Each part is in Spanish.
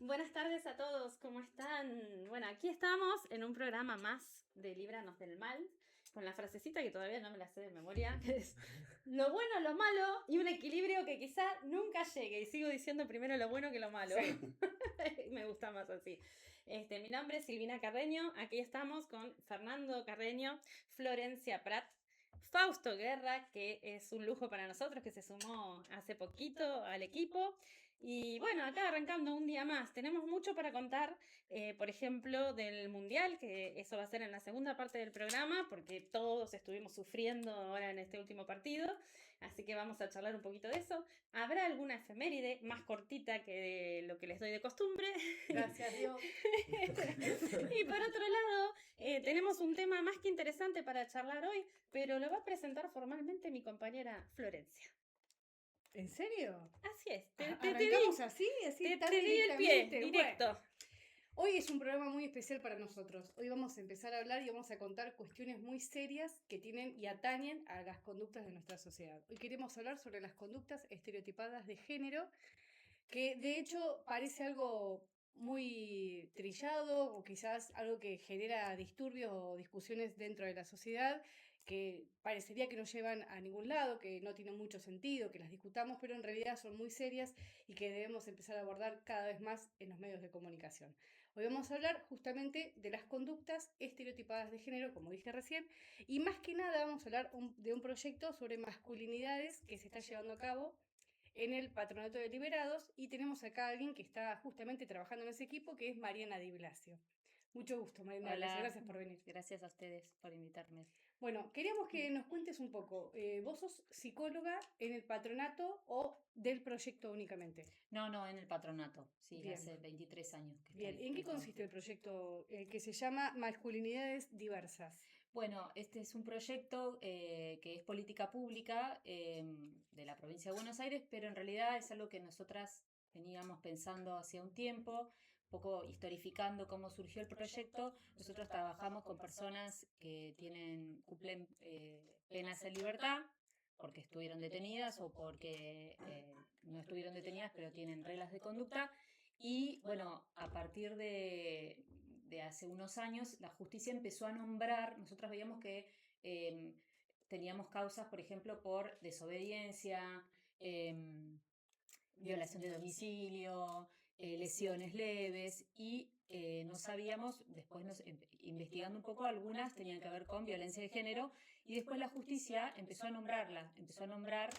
Buenas tardes a todos, ¿cómo están? Bueno, aquí estamos en un programa más de Líbranos del Mal, con la frasecita que todavía no me la sé de memoria, que es lo bueno, lo malo y un equilibrio que quizá nunca llegue. Y sigo diciendo primero lo bueno que lo malo. Sí. Me gusta más así. Mi nombre es Silvina Carreño, aquí estamos con Fernando Carreño, Florencia Prat, Fausto Guerra, que es un lujo para nosotros, que se sumó hace poquito al equipo. Y bueno, acá arrancando un día más, tenemos mucho para contar, por ejemplo, del Mundial, que eso va a ser en la segunda parte del programa, porque todos estuvimos sufriendo ahora en este último partido, así que vamos a charlar un poquito de eso. Habrá alguna efeméride más cortita que de lo que les doy de costumbre. Gracias, Dios. Y por otro lado, tenemos un tema más que interesante para charlar hoy, pero lo va a presentar formalmente mi compañera Florencia. ¿En serio? Así es, ¿Arrancamos así tan te di el pie, directamente? directo. Bueno, hoy es un programa muy especial para nosotros. Hoy vamos a empezar a hablar y vamos a contar cuestiones muy serias que tienen y atañen a las conductas de nuestra sociedad. Hoy queremos hablar sobre las conductas estereotipadas de género, que de hecho parece algo muy trillado o quizás algo que genera disturbios o discusiones dentro de la sociedad, que parecería que no llevan a ningún lado, que no tienen mucho sentido, que las discutamos, pero en realidad son muy serias y que debemos empezar a abordar cada vez más en los medios de comunicación. Hoy vamos a hablar justamente de las conductas estereotipadas de género, como dije recién, y más que nada vamos a hablar de un proyecto sobre masculinidades que se está llevando a cabo en el Patronato de Liberados, y tenemos acá a alguien que está justamente trabajando en ese equipo, que es Mariana Di Blasio. Mucho gusto, Mariana Di Blasio, Hola, gracias por venir. gracias a ustedes por invitarme. Bueno, queríamos que nos cuentes un poco, vos sos psicóloga en el patronato o del proyecto únicamente. No, en el patronato, sí, Bien, hace 23 años que bien. estoy ¿En qué dentro. consiste el proyecto que se llama Masculinidades Diversas? Bueno, este es un proyecto que es política pública de la provincia de Buenos Aires, pero en realidad es algo que nosotras veníamos pensando hace un tiempo, un poco historificando cómo surgió el proyecto. Nosotros trabajamos con personas que cumplen penas en libertad porque estuvieron detenidas o porque no estuvieron detenidas, pero tienen reglas de conducta. Y bueno, a partir de hace unos años, la justicia empezó a nombrar, nosotros veíamos que teníamos causas, por ejemplo, por desobediencia, violación de domicilio, lesiones leves y no sabíamos, después investigando un poco, algunas tenían que ver con violencia de género y después la justicia empezó a nombrarlas, empezó a nombrar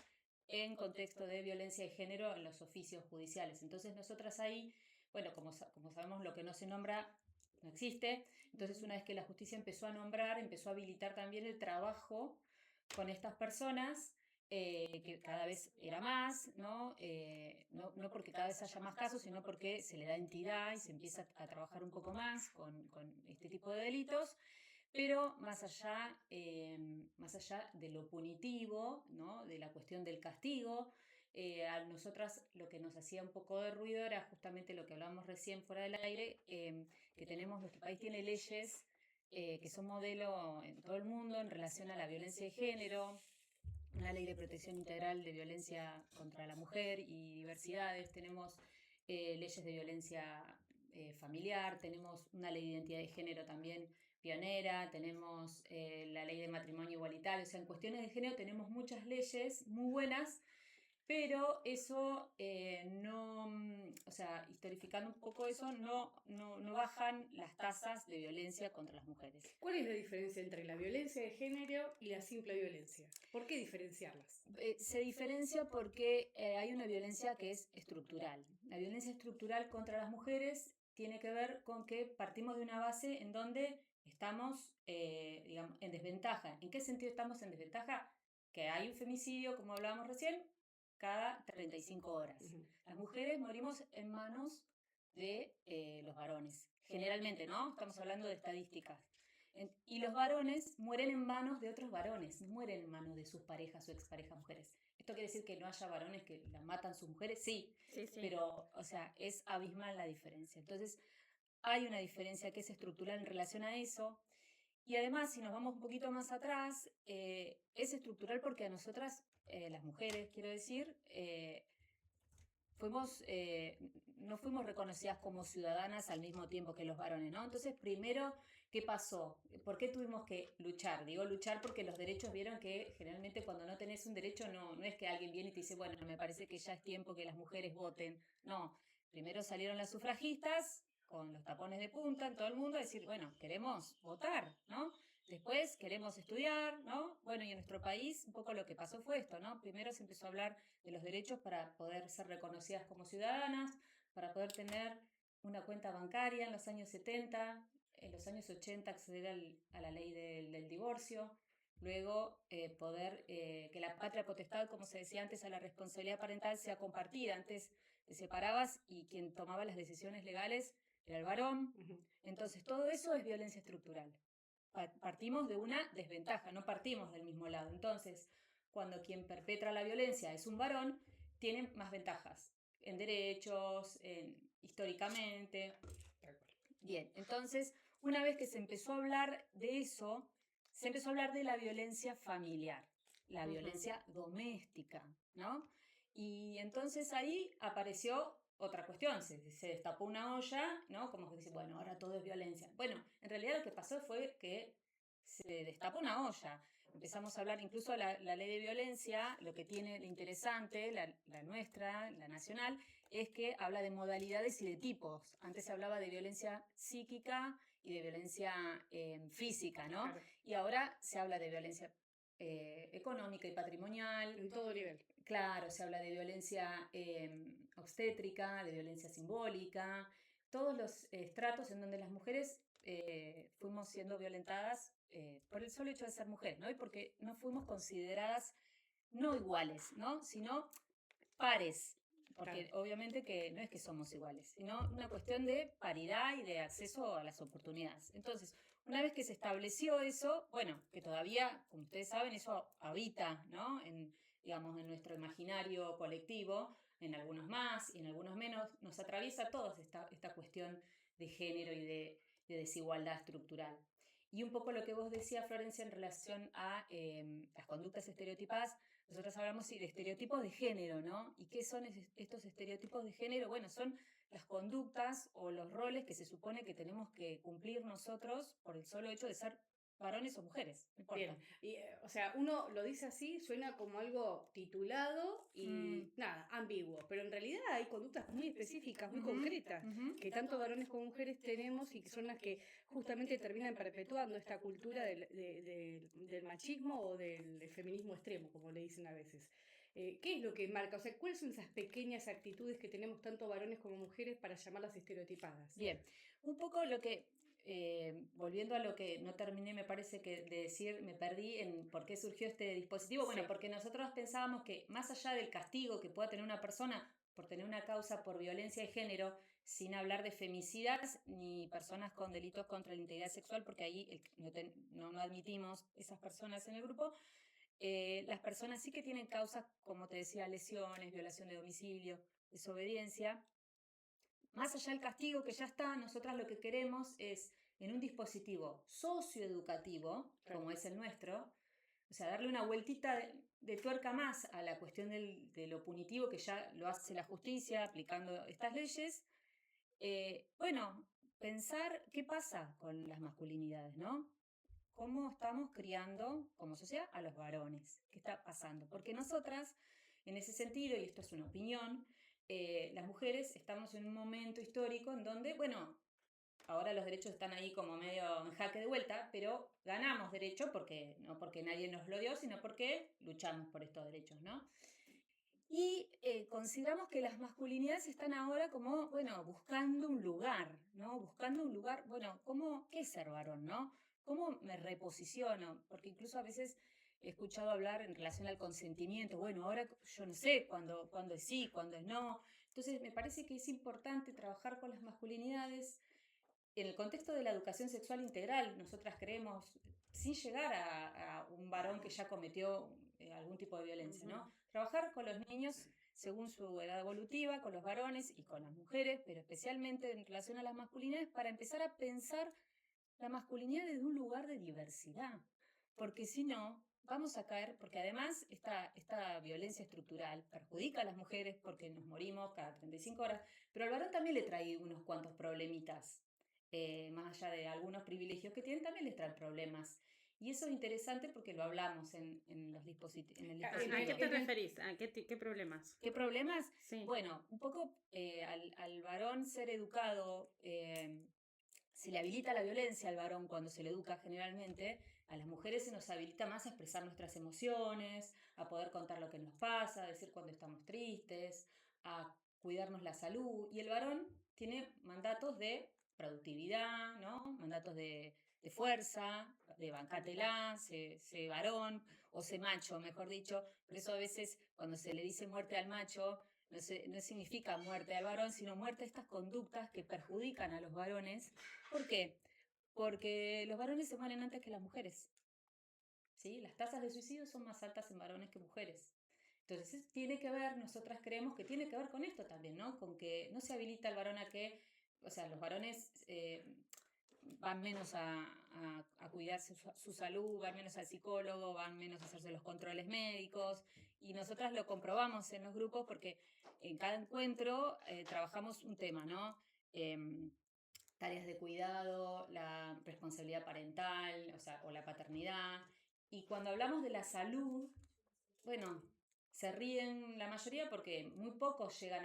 en contexto de violencia de género en los oficios judiciales. Entonces nosotras ahí, bueno, como sabemos lo que no se nombra no existe, entonces una vez que la justicia empezó a nombrar, empezó a habilitar también el trabajo con estas personas que cada vez era más, ¿no? No porque cada vez haya más casos, sino porque se le da entidad y se empieza a trabajar un poco más con este tipo de delitos, pero más allá de lo punitivo, ¿no? De la cuestión del castigo, a nosotras lo que nos hacía un poco de ruido era justamente lo que hablábamos recién fuera del aire, que nuestro país tiene leyes que son modelo en todo el mundo en relación a la violencia de género, una ley de protección integral de violencia contra la mujer y diversidades, tenemos leyes de violencia familiar, tenemos una ley de identidad de género también pionera, tenemos la ley de matrimonio igualitario, o sea, en cuestiones de género tenemos muchas leyes muy buenas, pero eso o sea, historificando un poco eso, no bajan las tasas de violencia contra las mujeres. ¿Cuál es la diferencia entre la violencia de género y la simple violencia? ¿Por qué diferenciarlas? Se diferencia porque hay una violencia que es estructural. La violencia estructural contra las mujeres tiene que ver con que partimos de una base en donde estamos, digamos, en desventaja. ¿En qué sentido estamos en desventaja? Que hay un femicidio, como hablábamos recién, cada 35 horas. Las mujeres morimos en manos de los varones, generalmente, ¿no? Estamos hablando de estadísticas. Y los varones mueren en manos de otros varones, no mueren en manos de sus parejas o exparejas mujeres. ¿Esto quiere decir que no haya varones que la matan sus mujeres? Sí, Sí. pero, o sea, es abismal la diferencia. Entonces, hay una diferencia que es estructural en relación a eso. Y además, si nos vamos un poquito más atrás, es estructural porque a nosotras, las mujeres, quiero decir, no fuimos reconocidas como ciudadanas al mismo tiempo que los varones, ¿no? Entonces, primero, ¿qué pasó? ¿Por qué tuvimos que luchar? Digo luchar porque los derechos vieron que generalmente cuando no tenés un derecho no es que alguien viene y te dice, bueno, me parece que ya es tiempo que las mujeres voten. No, primero salieron las sufragistas con los tapones de punta en todo el mundo a decir, bueno, queremos votar, ¿no? Después queremos estudiar, ¿no? Bueno, y en nuestro país un poco lo que pasó fue esto, ¿no? Primero se empezó a hablar de los derechos para poder ser reconocidas como ciudadanas, para poder tener una cuenta bancaria en los años 70, en los años 80 acceder a la ley del divorcio, luego poder que la patria potestad, como se decía antes, a la responsabilidad parental sea compartida. Antes te separabas y quien tomaba las decisiones legales era el varón. Entonces todo eso es violencia estructural. Partimos de una desventaja, no partimos del mismo lado. Entonces, cuando quien perpetra la violencia es un varón, tiene más ventajas en derechos, históricamente. Bien, entonces, una vez que se empezó a hablar de eso, se empezó a hablar de la violencia familiar, la violencia doméstica, ¿no? Y entonces ahí apareció otra cuestión, se destapó una olla, ¿no? Como que dice, bueno, ahora todo es violencia. Bueno, en realidad lo que pasó fue que se destapó una olla. Empezamos a hablar, incluso la ley de violencia, lo que tiene de interesante, la nuestra, la nacional, es que habla de modalidades y de tipos. Antes se hablaba de violencia psíquica y de violencia física, ¿no? Claro. Y ahora se habla de violencia económica y patrimonial. En todo nivel. Claro, se habla de violencia obstétrica, de violencia simbólica, todos los estratos en donde las mujeres fuimos siendo violentadas por el solo hecho de ser mujeres, ¿no? Y porque no fuimos consideradas no iguales, ¿no? Sino pares. Porque Claro. obviamente que no es que somos iguales, sino una cuestión de paridad y de acceso a las oportunidades. Entonces, una vez que se estableció eso, bueno, que todavía, como ustedes saben, eso habita, ¿no? Digamos, en nuestro imaginario colectivo, en algunos más y en algunos menos, nos atraviesa toda esta cuestión de género y de desigualdad estructural. Y un poco lo que vos decías, Florencia, en relación a las conductas estereotipadas, nosotros hablamos de estereotipos de género, ¿no? ¿Y qué son estos estereotipos de género? Bueno, son las conductas o los roles que se supone que tenemos que cumplir nosotros por el solo hecho de ser varones o mujeres, no importa. Bien, y, o sea, uno lo dice así, suena como algo titulado y nada, ambiguo, pero en realidad hay conductas muy específicas, muy concretas, que tanto varones como mujeres tenemos y que son las que justamente terminan perpetuando esta cultura del machismo o del feminismo extremo, como le dicen a veces. ¿Qué es lo que marca? O sea, ¿cuáles son esas pequeñas actitudes que tenemos tanto varones como mujeres para llamarlas estereotipadas? Bien, un poco lo que volviendo a lo que no terminé, me parece que de decir, me perdí en por qué surgió este dispositivo. Bueno, Sí. porque nosotros pensábamos que más allá del castigo que pueda tener una persona por tener una causa por violencia de género, sin hablar de femicidas ni personas con delitos contra la integridad sexual, porque ahí no admitimos esas personas en el grupo, las personas sí que tienen causas, como te decía, lesiones, violación de domicilio, desobediencia. Más allá del castigo que ya está, nosotras lo que queremos es, en un dispositivo socioeducativo, como es el nuestro, o sea, darle una vueltita de tuerca más a la cuestión de lo punitivo que ya lo hace la justicia aplicando estas leyes. Bueno, pensar qué pasa con las masculinidades, ¿no? ¿Cómo estamos criando como sociedad a los varones? ¿Qué está pasando? Porque nosotras, en ese sentido, y esto es una opinión, las mujeres estamos en un momento histórico en donde, bueno, ahora los derechos están ahí como medio en jaque de vuelta, pero ganamos derecho porque no porque nadie nos lo dio, sino porque luchamos por estos derechos, ¿no? Y consideramos que las masculinidades están ahora como, bueno, buscando un lugar, ¿no? Buscando un lugar, bueno, ¿qué es ser varón, no? ¿Cómo me reposiciono? Porque incluso a veces he escuchado hablar en relación al consentimiento. Bueno, ahora yo no sé cuándo es sí, cuándo es no. Entonces me parece que es importante trabajar con las masculinidades en el contexto de la educación sexual integral. Nosotras creemos, sin llegar a un varón que ya cometió algún tipo de violencia, ¿no? Trabajar con los niños según su edad evolutiva, con los varones y con las mujeres, pero especialmente en relación a las masculinidades, para empezar a pensar la masculinidad desde un lugar de diversidad. Porque si no, vamos a caer, porque además esta violencia estructural perjudica a las mujeres porque nos morimos cada 35 horas, pero al varón también le trae unos cuantos problemitas, más allá de algunos privilegios que tienen, también les trae problemas. Y eso es interesante porque lo hablamos en los dispositivos. ¿A qué te referís? ¿A qué problemas? ¿Qué problemas? Sí. Bueno, un poco al varón ser educado, se le habilita la violencia al varón cuando se le educa generalmente. A las mujeres se nos habilita más a expresar nuestras emociones, a poder contar lo que nos pasa, a decir cuando estamos tristes, a cuidarnos la salud. Y el varón tiene mandatos de productividad, ¿no? Mandatos de fuerza, de bancátela, sé varón, o sé macho, mejor dicho. Por eso a veces cuando se le dice muerte al macho, no significa muerte al varón, sino muerte a estas conductas que perjudican a los varones. ¿Por qué? Porque los varones se mueren antes que las mujeres. ¿Sí? Las tasas de suicidio son más altas en varones que mujeres. Entonces, tiene que ver, nosotras creemos que tiene que ver con esto también, ¿no? Con que no se habilita al varón a que, o sea, los varones van menos a cuidarse su salud, van menos al psicólogo, van menos a hacerse los controles médicos, y nosotras lo comprobamos en los grupos porque en cada encuentro trabajamos un tema, ¿no? Tareas de cuidado, la responsabilidad parental, o la paternidad. Y cuando hablamos de la salud, bueno, se ríen la mayoría porque muy pocos llegan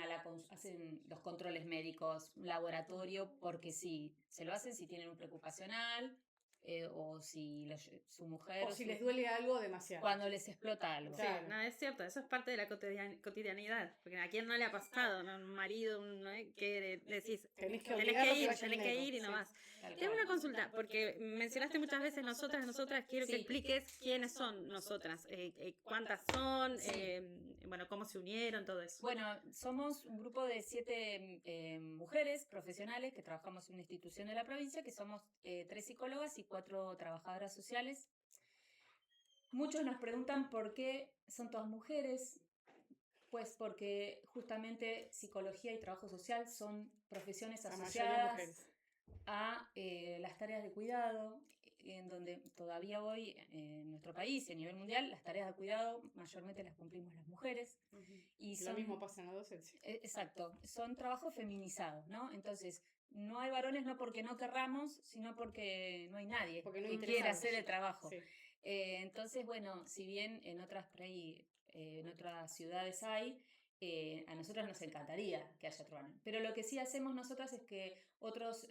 hacen los controles médicos, un laboratorio, porque sí, se lo hacen si tienen un preocupacional, o si su mujer... O si les duele algo demasiado. Cuando les explota algo. Sí, no, es cierto, eso es parte de la cotidianidad. Porque a quién no le ha pasado, ¿no? Un marido, que decís, tenés que ir y no vas. Tengo una consulta, porque mencionaste muchas veces nosotras, quiero que expliques quiénes son nosotras, cuántas son, bueno, cómo se unieron, todo eso. Bueno, somos un grupo de 7 mujeres profesionales que trabajamos en una institución de la provincia, que somos 3 psicólogas y 4 trabajadoras sociales. Muchos nos preguntan por qué son todas mujeres. Pues porque justamente psicología y trabajo social son profesiones asociadas a las tareas de cuidado, en donde todavía hoy en nuestro país y a nivel mundial las tareas de cuidado mayormente las cumplimos las mujeres. Y lo mismo pasa en la docencia. Exacto, son trabajos feminizados, ¿no? Entonces, no hay varones no porque no querramos, sino porque no hay nadie que quiera hacer el trabajo. Sí. Entonces, bueno, si bien en otras ciudades hay, a nosotras nos encantaría que haya otro varón. Pero lo que sí hacemos nosotras es que otros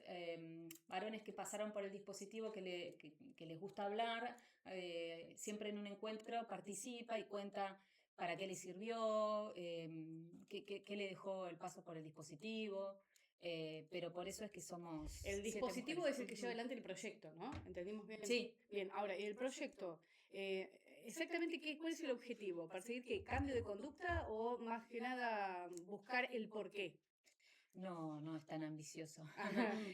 varones que pasaron por el dispositivo, que les gusta hablar, siempre en un encuentro participa y cuenta para qué le sirvió, qué le dejó el paso por el dispositivo. Pero por eso es que somos... El dispositivo es el que lleva adelante el proyecto, ¿no? ¿Entendimos bien? Sí. Bien, ahora, el proyecto... exactamente cuál es el objetivo, ¿perseguir qué? ¿Cambio de conducta o más que nada buscar el porqué? No es tan ambicioso.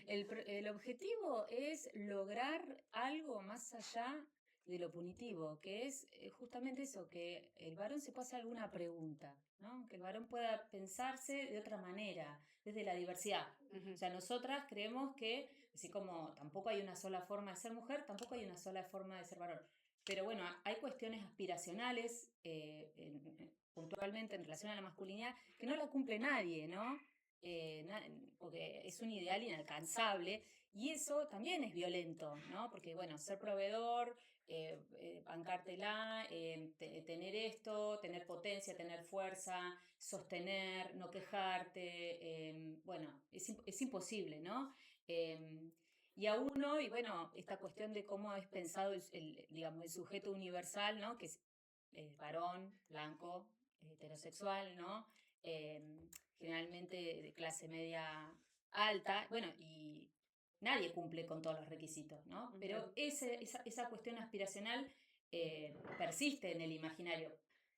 El objetivo es lograr algo más allá de lo punitivo, que es justamente eso, que el varón se pueda hacer alguna pregunta, ¿no? Que el varón pueda pensarse de otra manera, desde la diversidad. O sea, nosotras creemos que, así como tampoco hay una sola forma de ser mujer, tampoco hay una sola forma de ser varón. Pero bueno, hay cuestiones aspiracionales, puntualmente en relación a la masculinidad, que no la cumple nadie, ¿no? Porque es un ideal inalcanzable y eso también es violento, ¿no? Porque, bueno, ser proveedor, bancártela, tener esto, tener potencia, tener fuerza, sostener, no quejarte, bueno, es imposible, ¿no? Y a uno, y bueno, esta cuestión de cómo es pensado digamos, el sujeto universal, ¿no? Que es varón, blanco, heterosexual, ¿no? Generalmente de clase media alta, bueno, y nadie cumple con todos los requisitos, ¿no? Pero esa cuestión aspiracional persiste en el imaginario.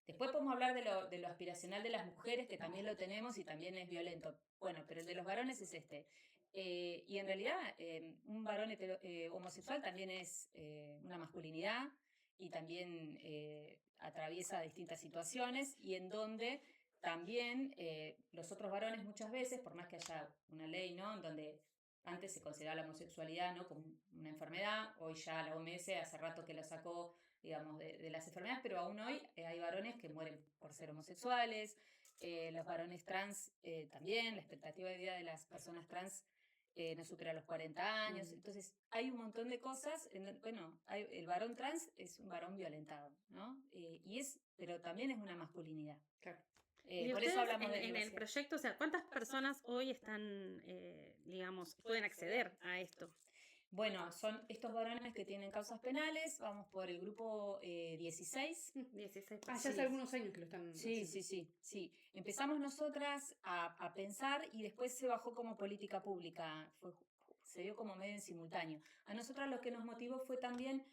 Después podemos hablar de lo aspiracional de las mujeres, que también lo tenemos y también es violento. Bueno, pero el de los varones es este. Y en realidad, un varón homosexual también es una masculinidad y también atraviesa distintas situaciones y en donde también los otros varones muchas veces, por más que haya una ley, ¿no? En donde antes se consideraba la homosexualidad, ¿no? Como una enfermedad, hoy ya la OMS hace rato que lo sacó digamos, de las enfermedades, pero aún hoy hay varones que mueren por ser homosexuales, los varones trans también, la expectativa de vida de las personas trans no supera los 40 años, entonces hay un montón de cosas, el varón trans es un varón violentado, ¿no? Pero también es una masculinidad. Claro. Y Por ustedes eso hablamos de en el diversidad. proyecto, o sea, ¿cuántas personas hoy están, digamos, pueden acceder a esto? Bueno, son estos varones que tienen causas penales, vamos por el grupo 16. 16 Ya personas. hace algunos años que lo están Sí, haciendo. sí. Empezamos nosotras a pensar y después se bajó como política pública, se dio como medio en simultáneo. A nosotras lo que nos motivó fue también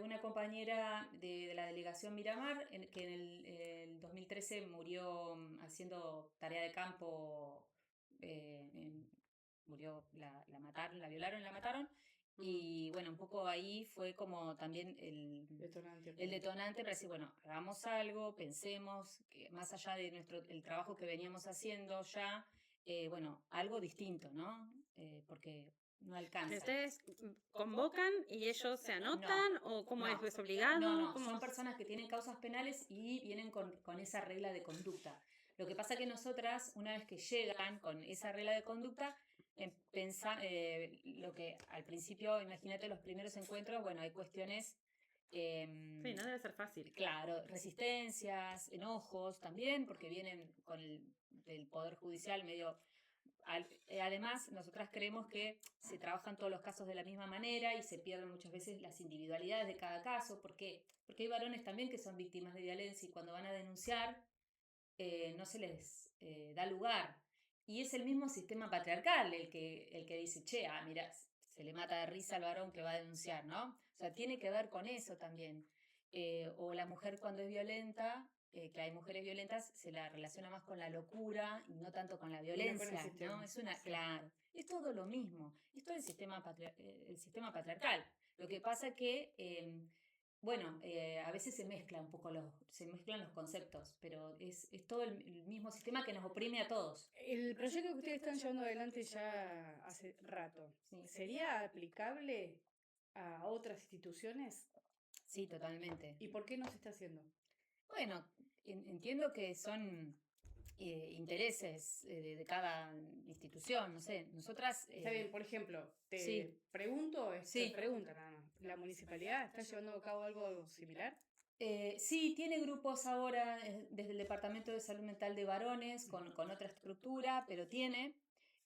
una compañera de la delegación Miramar, que en el 2013 murió haciendo tarea de campo, murió, la mataron, la violaron y la mataron. Y bueno, un poco ahí fue como también el detonante para decir, bueno, hagamos algo, pensemos, que más allá de el trabajo que veníamos haciendo ya, bueno, algo distinto, ¿no? Porque no alcanza. ¿Ustedes convocan y ellos se anotan o cómo es? ¿Es obligado? No, ¿Cómo? son personas que tienen causas penales y vienen con esa regla de conducta. Lo que pasa que nosotras, una vez que llegan con esa regla de conducta, lo que al principio, imagínate los primeros encuentros, bueno, hay cuestiones... Sí, no debe ser fácil. Claro, resistencias, enojos también, porque vienen con el Poder Judicial medio... Además, nosotras creemos que se trabajan todos los casos de la misma manera y se pierden muchas veces las individualidades de cada caso. ¿Por qué? Porque hay varones también que son víctimas de violencia y cuando van a denunciar no se les da lugar. Y es el mismo sistema patriarcal el que dice, che, mira, se le mata de risa al varón que va a denunciar, ¿no? O sea, tiene que ver con eso también. O la mujer cuando es violenta, que hay mujeres violentas, se la relaciona más con la locura y no tanto con la violencia, ¿no? Claro, es todo lo mismo. Es todo el sistema patriarcal. Lo que pasa que bueno, a veces se mezclan los conceptos, pero es todo el mismo sistema que nos oprime a todos. El proyecto que ustedes están llevando adelante ya hace rato, Sí. ¿sería aplicable a otras instituciones? Sí, totalmente. ¿Y por qué no se está haciendo? Bueno, entiendo que son intereses de cada institución, no sé, nosotras... Está bien, por ejemplo, sí. pregunto, Sí. pregunta nada más. ¿La municipalidad está llevando a cabo algo similar? Sí, tiene grupos ahora desde el Departamento de Salud Mental de Varones con otra estructura, pero tiene.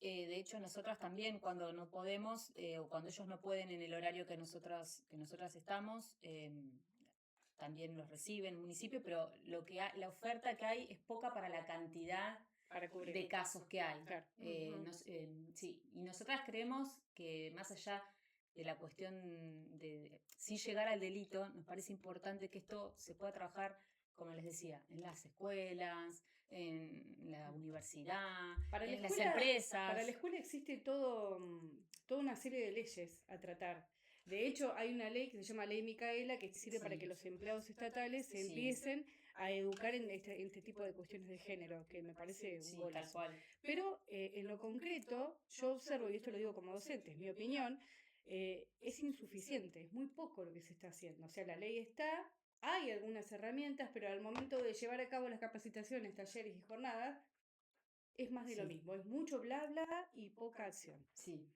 De hecho, nosotras también cuando no podemos o cuando ellos no pueden en el horario que nosotras estamos, también los reciben el municipio, pero la oferta que hay es poca para la cantidad de casos que hay. Claro. Sí, y nosotras creemos que más allá de la cuestión de si llegar al delito, nos parece importante que esto se pueda trabajar, como les decía, en las escuelas, en la universidad, en las empresas. Para la escuela existe toda una serie de leyes a tratar. De hecho, hay una ley que se llama Ley Micaela que sirve para que los empleados estatales se empiecen a educar en este tipo de cuestiones de género, que me parece un golazo. Tal cual. Pero en lo concreto, yo observo, y esto lo digo como docente, es mi opinión, es insuficiente, es muy poco lo que se está haciendo. O sea, la ley está, hay algunas herramientas, pero al momento de llevar a cabo las capacitaciones, talleres y jornadas, es más de lo mismo, es mucho bla bla y poca acción. Sí,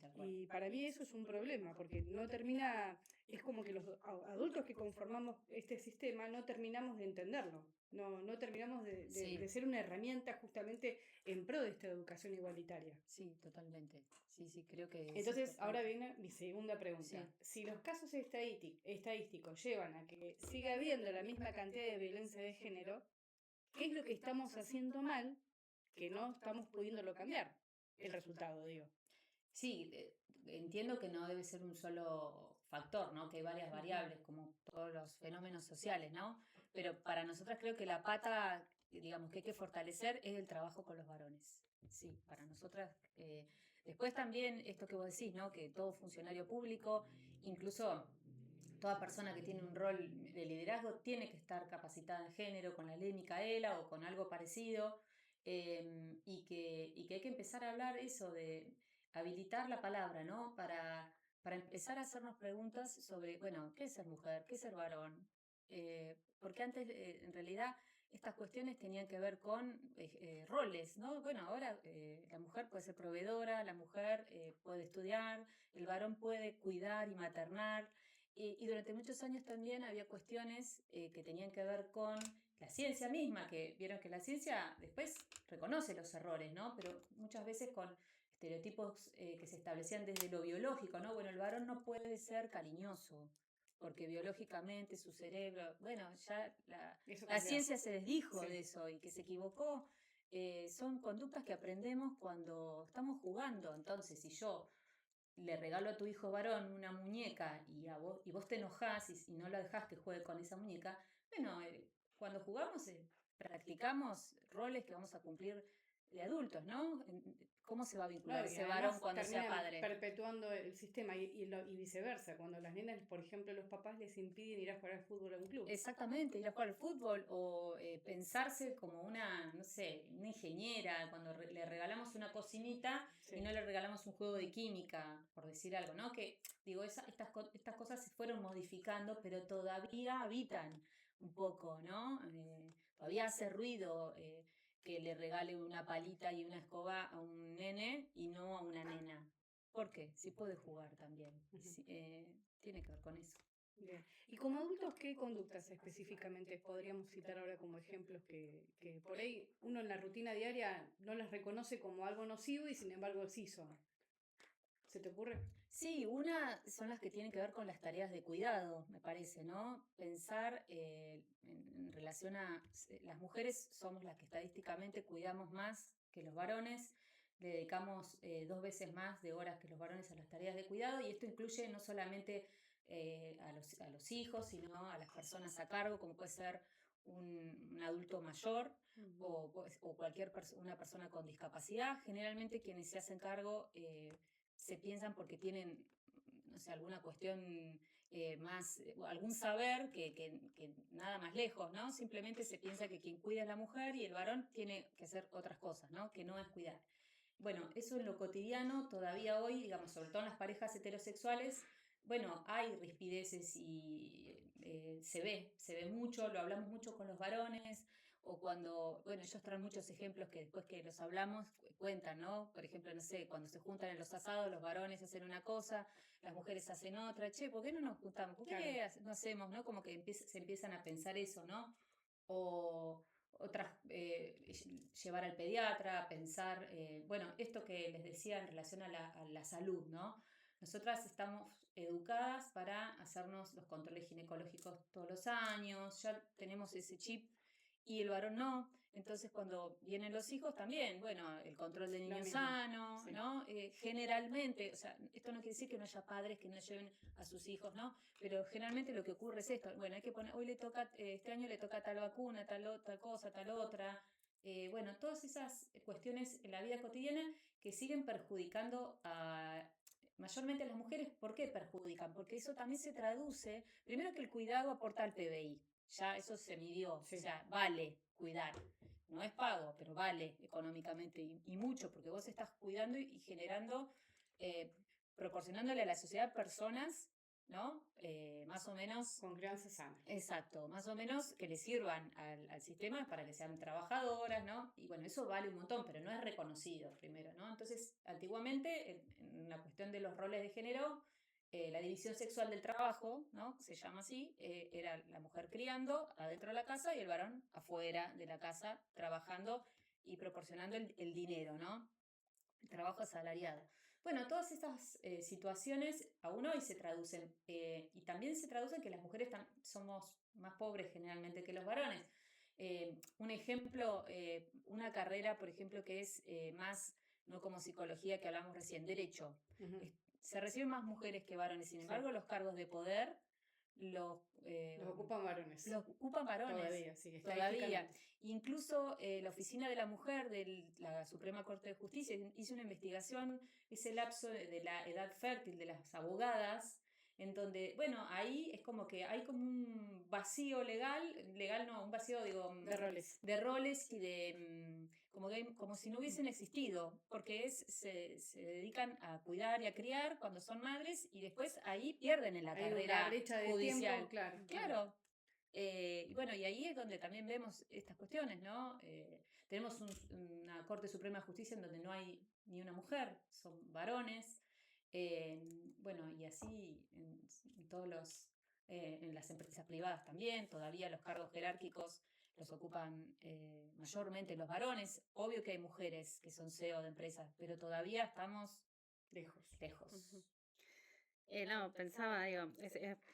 tal cual. Y para mí eso es un problema, porque no termina, es como que los adultos que conformamos este sistema no terminamos de entenderlo, no terminamos de ser una herramienta justamente en pro de esta educación igualitaria. Sí, totalmente. Sí, creo que... Entonces, ahora viene mi segunda pregunta. Si los casos estadísticos llevan a que siga habiendo la misma cantidad de violencia de género, ¿qué es lo que estamos haciendo mal que no estamos pudiéndolo cambiar? El resultado, digo. Sí, entiendo que no debe ser un solo factor, ¿no? Que hay varias variables, como todos los fenómenos sociales, ¿no? Pero para nosotras creo que la pata, digamos, que hay que fortalecer es el trabajo con los varones. Sí, para nosotras. Después también esto que vos decís, ¿no? Que todo funcionario público, incluso toda persona que tiene un rol de liderazgo, tiene que estar capacitada en género con la ley Micaela o con algo parecido. Y que hay que empezar a hablar eso de habilitar la palabra, ¿no? Para para empezar a hacernos preguntas sobre, bueno, ¿qué es ser mujer? ¿Qué es ser varón? Porque antes, en realidad, estas cuestiones tenían que ver con roles, ¿no? Bueno, ahora la mujer puede ser proveedora, la mujer puede estudiar, el varón puede cuidar y maternar. Y durante muchos años también había cuestiones que tenían que ver con la ciencia misma, que vieron que la ciencia después reconoce los errores, ¿no? Pero muchas veces con estereotipos que se establecían desde lo biológico, ¿no? Bueno, el varón no puede ser cariñoso, porque biológicamente su cerebro, bueno, ya la ciencia se desdijo de eso y que se equivocó. Son conductas que aprendemos cuando estamos jugando. Entonces, si yo le regalo a tu hijo varón una muñeca y vos te enojás y no lo dejás que juegue con esa muñeca, bueno, cuando jugamos practicamos roles que vamos a cumplir de adultos, ¿no? ¿Cómo se va a vincular ese varón cuando sea padre? Perpetuando el sistema y viceversa, cuando las nenas, por ejemplo, los papás les impiden ir a jugar al fútbol a un club. Exactamente, ir a jugar al fútbol o pensarse como una, no sé, una ingeniera, cuando le regalamos una cocinita y no le regalamos un juego de química, por decir algo, ¿no? Que, digo, estas cosas se fueron modificando, pero todavía habitan un poco, ¿no? Todavía hace ruido que le regale una palita y una escoba a un nene y no a una nena. ¿Por qué? Sí puede jugar también. Sí, tiene que ver con eso. Bien. Y como adultos, ¿qué conductas específicamente podríamos citar ahora como ejemplos que por ahí uno en la rutina diaria no las reconoce como algo nocivo y sin embargo sí son? ¿Se te ocurre? Sí, una son las que tienen que ver con las tareas de cuidado, me parece, ¿no? Pensar en relación a las mujeres somos las que estadísticamente cuidamos más que los varones, le dedicamos 2 veces más de horas que los varones a las tareas de cuidado y esto incluye no solamente a los hijos, sino a las personas a cargo, como puede ser un adulto mayor o cualquier una persona con discapacidad. Generalmente quienes se hacen cargo se piensan porque tienen, no sé, alguna cuestión más, algún saber que nada más lejos, ¿no? Simplemente se piensa que quien cuida es la mujer y el varón tiene que hacer otras cosas, ¿no? Que no es cuidar. Bueno, eso en lo cotidiano, todavía hoy, digamos, sobre todo en las parejas heterosexuales, bueno, hay rispideces y se ve mucho, lo hablamos mucho con los varones, o cuando, bueno, ellos traen muchos ejemplos que después que los hablamos cuentan, ¿no? Por ejemplo, no sé, cuando se juntan en los asados, los varones hacen una cosa, las mujeres hacen otra, che, ¿por qué no nos juntamos? ¿Por qué no hacemos, no? Como que se empiezan a pensar eso, ¿no? O otras, llevar al pediatra, pensar, bueno, esto que les decía en relación a la salud, ¿no? Nosotras estamos educadas para hacernos los controles ginecológicos todos los años, ya tenemos ese chip y el varón no. Entonces, cuando vienen los hijos también, bueno, el control del niño sano, sí. ¿No? Generalmente, o sea, esto no quiere decir que no haya padres que no lleven a sus hijos, ¿no? Pero generalmente lo que ocurre es esto, bueno, hay que poner, hoy le toca, este año le toca tal vacuna, tal cosa, tal otra. Bueno, todas esas cuestiones en la vida cotidiana que siguen perjudicando mayormente a las mujeres. ¿Por qué perjudican? Porque eso también se traduce, primero que el cuidado aporta al PBI, ya eso se midió, sí. O sea, vale cuidar. No es pago, pero vale económicamente y mucho, porque vos estás cuidando y generando, proporcionándole a la sociedad personas, ¿no? Más o menos... Con crianza sana. Exacto, más o menos que le sirvan al sistema para que sean trabajadoras, ¿no? Y bueno, eso vale un montón, pero no es reconocido primero, ¿no? Entonces, antiguamente, en la cuestión de los roles de género, la división sexual del trabajo, ¿no? Se llama así, era la mujer criando adentro de la casa y el varón afuera de la casa trabajando y proporcionando el dinero, ¿no? El trabajo asalariado. Bueno, todas estas situaciones aún hoy se traducen y también se traducen que las mujeres somos más pobres generalmente que los varones. Un ejemplo, una carrera, por ejemplo, que es más, no como psicología que hablamos recién, derecho. Uh-huh. Se reciben más mujeres que varones, sin embargo, sí. Los cargos de poder los ocupan varones. Los ocupan varones. Todavía, sí. Todavía. Incluso la Oficina de la Mujer de la Suprema Corte de Justicia hizo una investigación, ese lapso de la edad fértil de las abogadas, en donde, bueno, ahí es como que hay como un vacío legal no, un vacío, digo, de roles y de, como si no hubiesen existido, porque se dedican a cuidar y a criar cuando son madres y después ahí pierden en la Hay carrera una brecha de judicial. tiempo, claro. Claro. Y bueno, y ahí es donde también vemos estas cuestiones, ¿no? Tenemos una Corte Suprema de Justicia en donde no hay ni una mujer, son varones. Bueno, y así en todos en las empresas privadas también, todavía los cargos jerárquicos los ocupan mayormente los varones. Obvio que hay mujeres que son CEO de empresas, pero todavía estamos lejos. Ujú. No, pensaba, digo,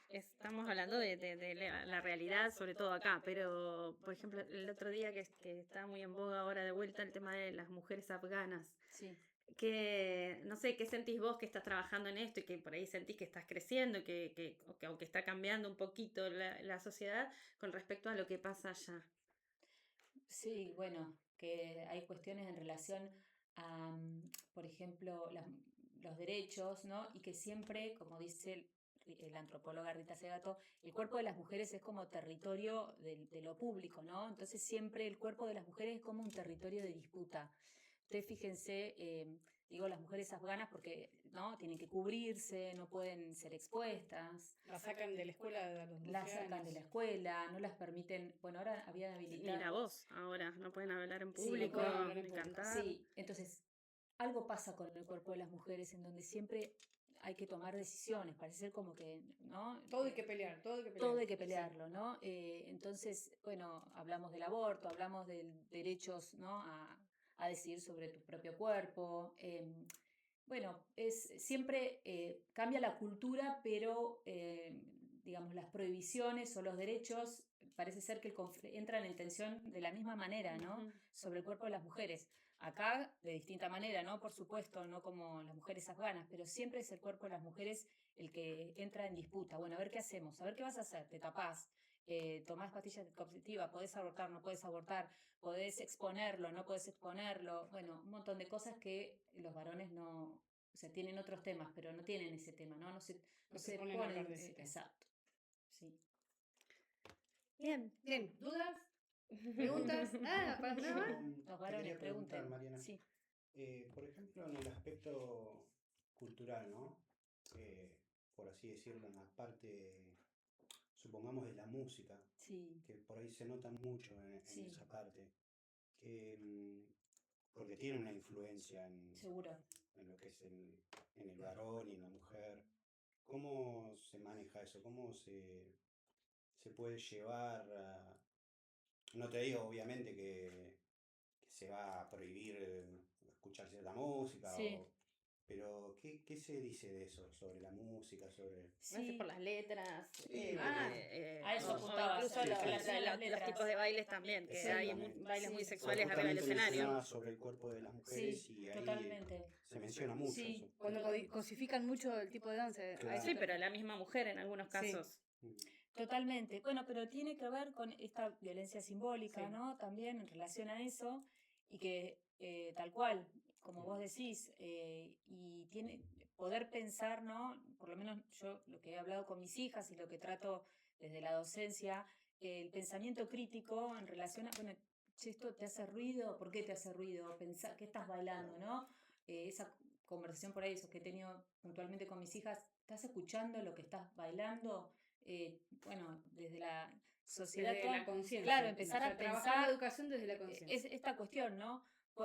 estamos hablando de la realidad, sobre todo acá, pero, por ejemplo, el otro día que está muy en boga ahora de vuelta el tema de las mujeres afganas, Sí. que, no sé, ¿qué sentís vos que estás trabajando en esto y que por ahí sentís que estás creciendo, que aunque está cambiando un poquito la sociedad con respecto a lo que pasa allá? Sí, bueno, que hay cuestiones en relación a, por ejemplo, los derechos, ¿no? Y que siempre, como dice la antropóloga Rita Segato, el cuerpo de las mujeres es como territorio de lo público, ¿no? Entonces siempre el cuerpo de las mujeres es como un territorio de disputa. Ustedes fíjense, digo las mujeres afganas porque no tienen que cubrirse, no pueden ser expuestas. La sacan de la escuela a los 12 Las sacan años. de la escuela, no las permiten. Bueno, ahora habían habilitado. Ni la voz ahora, no pueden hablar en Sí, público, pueden hablar en ni público. cantar. Sí, entonces algo pasa con el cuerpo de las mujeres en donde siempre hay que tomar decisiones, parece ser como que, ¿no? Todo hay que pelear, todo hay que pelear. Todo hay que pelearlo, ¿no? Entonces, bueno, hablamos del aborto, hablamos de derechos, ¿no? A decidir sobre tu propio cuerpo. Bueno, siempre cambia la cultura, pero digamos, las prohibiciones o los derechos parece ser que entran en tensión de la misma manera, ¿no? Ujú. Sobre el cuerpo de las mujeres. Acá, de distinta manera, ¿no? Por supuesto, no como las mujeres afganas, pero siempre es el cuerpo de las mujeres el que entra en disputa. Bueno, a ver qué hacemos, a ver qué vas a hacer, te tapás, tomás pastillas anticonceptivas, podés abortar, no podés abortar, podés exponerlo, no podés exponerlo, bueno, un montón de cosas que los varones no, o sea, tienen otros temas, pero no tienen ese tema, ¿no? No se ponen a hablar de ese tema. exacto, sí. Bien. Bien, ¿dudas? ¿Preguntas? Ah, para nada más. Los Te varones quería preguntar, pregunten. Mariana. Sí, Por ejemplo, en el aspecto cultural, ¿no? Por así decirlo, en la parte, supongamos, de la música, sí, que por ahí se nota mucho en sí, esa parte, que, porque tiene una influencia seguro. en lo que es en el varón y en la mujer. ¿Cómo se maneja eso? ¿Cómo se puede llevar a... No te digo, obviamente, que se va a prohibir escuchar cierta música, Sí. pero ¿qué se dice de eso? Sobre la música, sobre... A veces por las letras. Sí, a eso o apuntaba, incluso sí, sí. los letras. tipos de bailes también, que hay Exactamente. bailes Sí. muy Porque sexuales arriba del Justamente escenario. mencionaba sobre el cuerpo de las mujeres Sí, y ahí totalmente. se menciona mucho Sí. eso. Cuando cosifican mucho el tipo de danza. a Claro. eso Sí, te- pero la misma mujer en algunos Sí. casos. Totalmente. Bueno, pero tiene que ver con esta violencia simbólica, Sí. ¿no? También en relación a eso, y que tal cual, como vos decís, y tiene poder pensar, ¿no? Por lo menos yo lo que he hablado con mis hijas y lo que trato desde la docencia, el pensamiento crítico en relación a, bueno, che, ¿esto te hace ruido? ¿Por qué te hace ruido? Pensar, ¿qué estás bailando, no? Esa conversación por ahí, eso que he tenido puntualmente con mis hijas, ¿estás escuchando lo que estás bailando? Bueno, desde la sociedad Desde actual, la conciencia. claro, empezar O sea, a trabajar pensar la educación desde la conciencia. es esta cuestión, ¿no?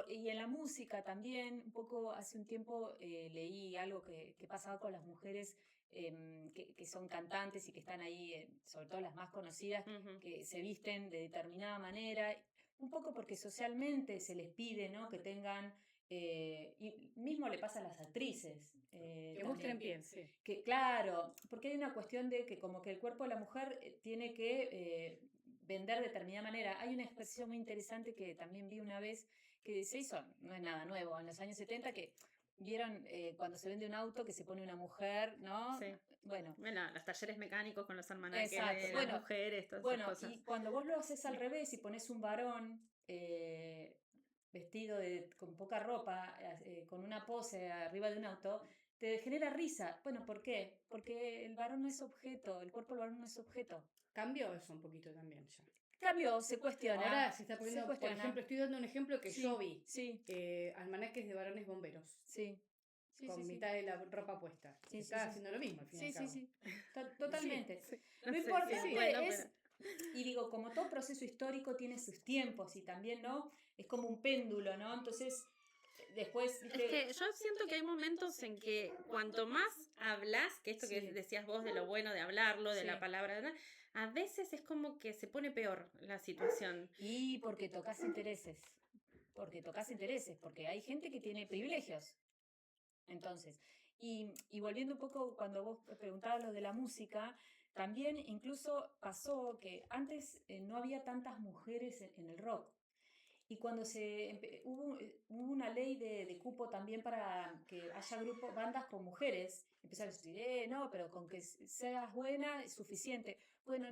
Y en la música también, un poco hace un tiempo leí algo que pasaba con las mujeres que son cantantes y que están ahí, sobre todo las más conocidas, Ujú. que se visten de determinada manera, un poco porque socialmente se les pide, ¿no? Que tengan, y mismo le pasa a las actrices. Que muestren piel, sí. Que claro, porque hay una cuestión de que como que el cuerpo de la mujer tiene que vender de determinada manera. Hay una expresión muy interesante que también vi una vez que se hizo, no es nada nuevo, en los años 70 que vieron cuando se vende un auto que se pone una mujer, ¿no? Sí. Bueno, Los talleres mecánicos con los almanaques exacto. de Bueno, las mujeres, todas bueno, esas cosas. y cuando vos lo haces al revés y pones un varón vestido con poca ropa, con una pose arriba de un auto, te genera risa. Bueno, ¿por qué? Porque el varón no es objeto, el cuerpo del varón no es objeto. Cambió eso un poquito también ya. Cambió, se cuestiona. Ahora se está poniendo, por cuestiona. ejemplo, estoy dando un ejemplo que Sí, yo vi. Sí, Almanaques de varones bomberos. sí. Sí, Con sí, sí. mitad de la ropa puesta. Sí, sí, Está sí. haciendo lo mismo al fin y Sí, al sí, cabo. sí. Totalmente. Sí. Lo No sé, importante sí, bueno, es, y digo, como todo proceso histórico tiene sus tiempos y también, ¿no? Es como un péndulo, ¿no? Entonces, después, Es que yo siento que hay momentos en que cuanto más hablas, que esto que Sí. decías vos de lo bueno de hablarlo, de Sí. la palabra, ¿no? A veces es como que se pone peor la situación. Y porque tocas intereses. Porque hay gente que tiene privilegios. Entonces, y volviendo un poco cuando vos preguntabas lo de la música, también incluso pasó que antes no había tantas mujeres en el rock. Y cuando hubo una ley de cupo también para que haya grupos, bandas con mujeres, empezaron a decir, no, pero con que seas buena es suficiente. Bueno,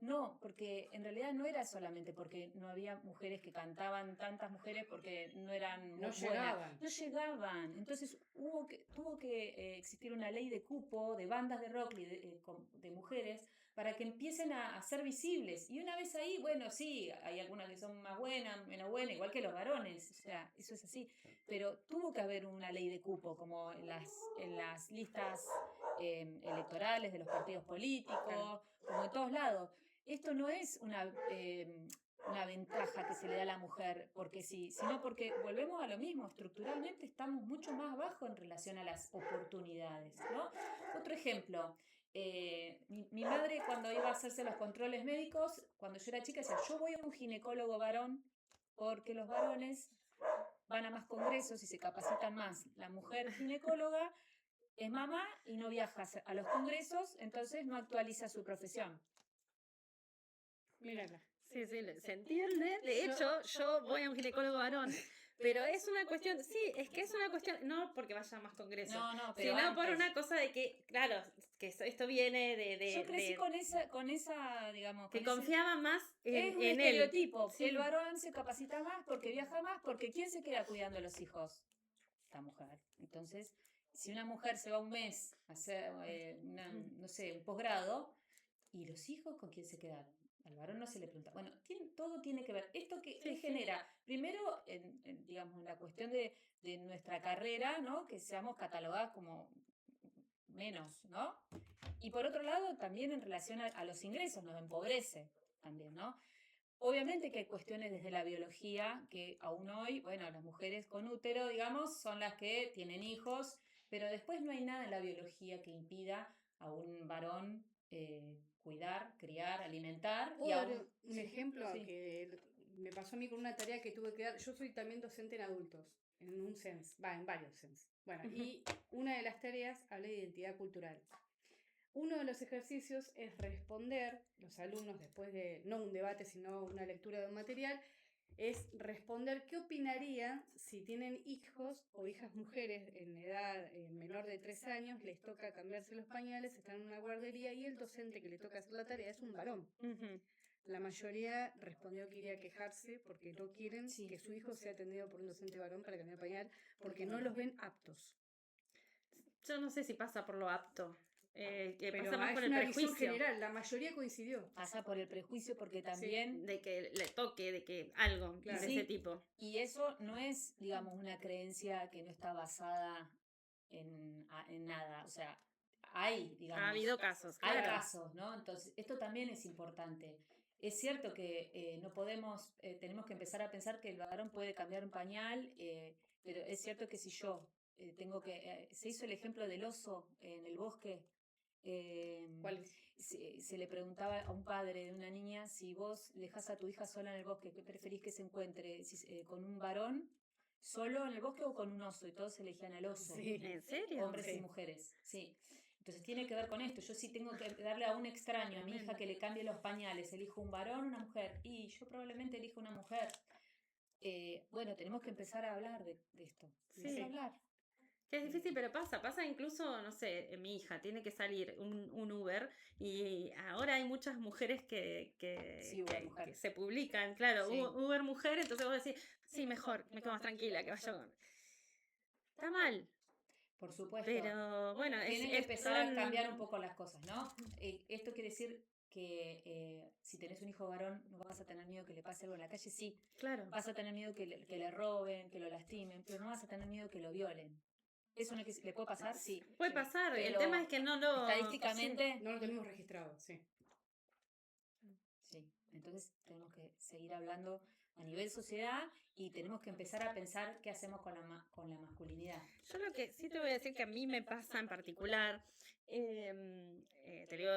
no, porque en realidad no era solamente porque no había mujeres que cantaban, tantas mujeres porque no eran No buenas. llegaban. No llegaban. Entonces tuvo que existir una ley de cupo de bandas de rock de mujeres para que empiecen a ser visibles. Y una vez ahí, bueno, sí, hay algunas que son más buenas, menos buenas, igual que los varones, o sea, eso es así. Pero tuvo que haber una ley de cupo, como en las listas electorales de los partidos políticos, como en todos lados. Esto no es una ventaja que se le da a la mujer porque sí, sino porque volvemos a lo mismo, estructuralmente estamos mucho más abajo en relación a las oportunidades, ¿no? Otro ejemplo, mi madre cuando iba a hacerse los controles médicos, cuando yo era chica decía, yo voy a un ginecólogo varón porque los varones van a más congresos y se capacitan más. La mujer ginecóloga es mamá y no viaja a los congresos, entonces no actualiza su profesión. Mírala. Sí, se entiende. De hecho, yo voy a un ginecólogo varón, pero es una cuestión, sí, es que es una cuestión, no porque vaya a más congresos, No, pero sino por antes. una cosa de que, claro, que esto viene Yo crecí con esa, digamos, que con confiaba más es un en él. estereotipo. Sí. El varón se capacita más porque viaja más, porque ¿quién se queda cuidando a los hijos? La mujer. Entonces, si una mujer se va un mes a hacer, no sé, un posgrado, ¿y los hijos con quién se quedaron? Al varón no se le pregunta. Bueno, todo tiene que ver. ¿Esto qué genera? Primero, digamos, en la cuestión de nuestra carrera, ¿no? Que seamos catalogadas como menos, ¿no? Y por otro lado, también en relación a los ingresos, nos empobrece también, ¿no? Obviamente que hay cuestiones desde la biología que aún hoy, bueno, las mujeres con útero, digamos, son las que tienen hijos, pero después no hay nada en la biología que impida a un varón cuidar, criar, alimentar. ¿Puedo dar un ejemplo Sí. que me pasó a mí con una tarea que tuve que dar? Yo soy también docente en adultos, en un SENS, en varios SENS. Bueno, y una de las tareas habla de identidad cultural. Uno de los ejercicios es responder, los alumnos después de, no un debate, sino una lectura de un material, es responder qué opinarían si tienen hijos o hijas mujeres en edad menor de 3 años, les toca cambiarse los pañales, están en una guardería y el docente que le toca hacer la tarea es un varón. La mayoría respondió que iría a quejarse porque no quieren que su hijo sea atendido por un docente varón para cambiar pañal, porque no los ven aptos. Yo no sé si pasa por lo apto. Que Pero pasa más por el una prejuicio. visión general, la mayoría coincidió. Pasa por el prejuicio porque también... De que le toque, de que algo de ese tipo. Y eso no es, digamos, una creencia que no está basada en nada. O sea, hay, digamos... Ha habido casos, Hay claro. casos, ¿no? Entonces, esto también es importante. Es cierto que no podemos, tenemos que empezar a pensar que el varón puede cambiar un pañal, pero es cierto que si yo tengo que... se hizo el ejemplo del oso en el bosque. ¿Cuál es? Se le preguntaba a un padre de una niña si vos dejás a tu hija sola en el bosque, ¿qué preferís que se encuentre? ¿Con un varón solo en el bosque o con un oso? Y todos elegían al oso. Sí. ¿En serio? Hombres y mujeres, sí. Entonces tiene que ver con esto. Yo sí tengo que darle a un extraño, a mi hija, que le cambie los pañales. ¿Elijo un varón o una mujer? Y yo probablemente elijo una mujer. Bueno, tenemos que empezar a hablar de esto. Sí. A hablar. Que es difícil, pero pasa incluso, no sé, mi hija tiene que salir un Uber y ahora hay muchas mujeres que se publican, claro, Sí. Uber mujer, entonces vos decís, sí, mejor, me quedo más tranquila que vaya con... Está mal. Por supuesto. Pero bueno, Tienen que es empezar a son- cambiar un poco las cosas, ¿no? Esto quiere decir que si tenés un hijo varón, no vas a tener miedo que le pase algo en la calle, sí. Claro. Vas a tener miedo que le roben, que lo lastimen, pero no vas a tener miedo que lo violen. ¿Eso no le puede pasar? Sí. Puede pasar, el Pero tema es que no lo... Estadísticamente, No lo tenemos registrado, sí. sí. Entonces tenemos que seguir hablando a nivel sociedad y tenemos que empezar a pensar qué hacemos con la masculinidad. Yo lo que sí te voy a decir que a mí me pasa en particular, te digo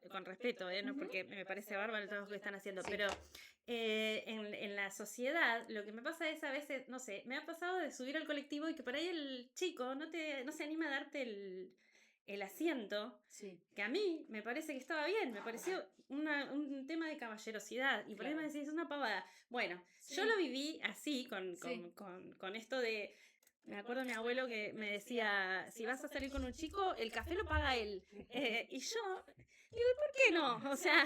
con respeto, no Ujú. porque me parece bárbaro el trabajo que están haciendo, Sí. pero en la sociedad lo que me pasa es a veces, no sé, me ha pasado de subir al colectivo y que por ahí el chico no se anima a darte el asiento, Sí. que a mí me parece que estaba bien, me pareció un tema de caballerosidad, y por ahí me Claro. decís, es una pavada. Bueno, Sí. yo lo viví así, Sí. con esto de... Me acuerdo de mi abuelo que me decía, si vas a salir con un chico, el café lo paga él. Y yo, digo, ¿por qué no? O sea,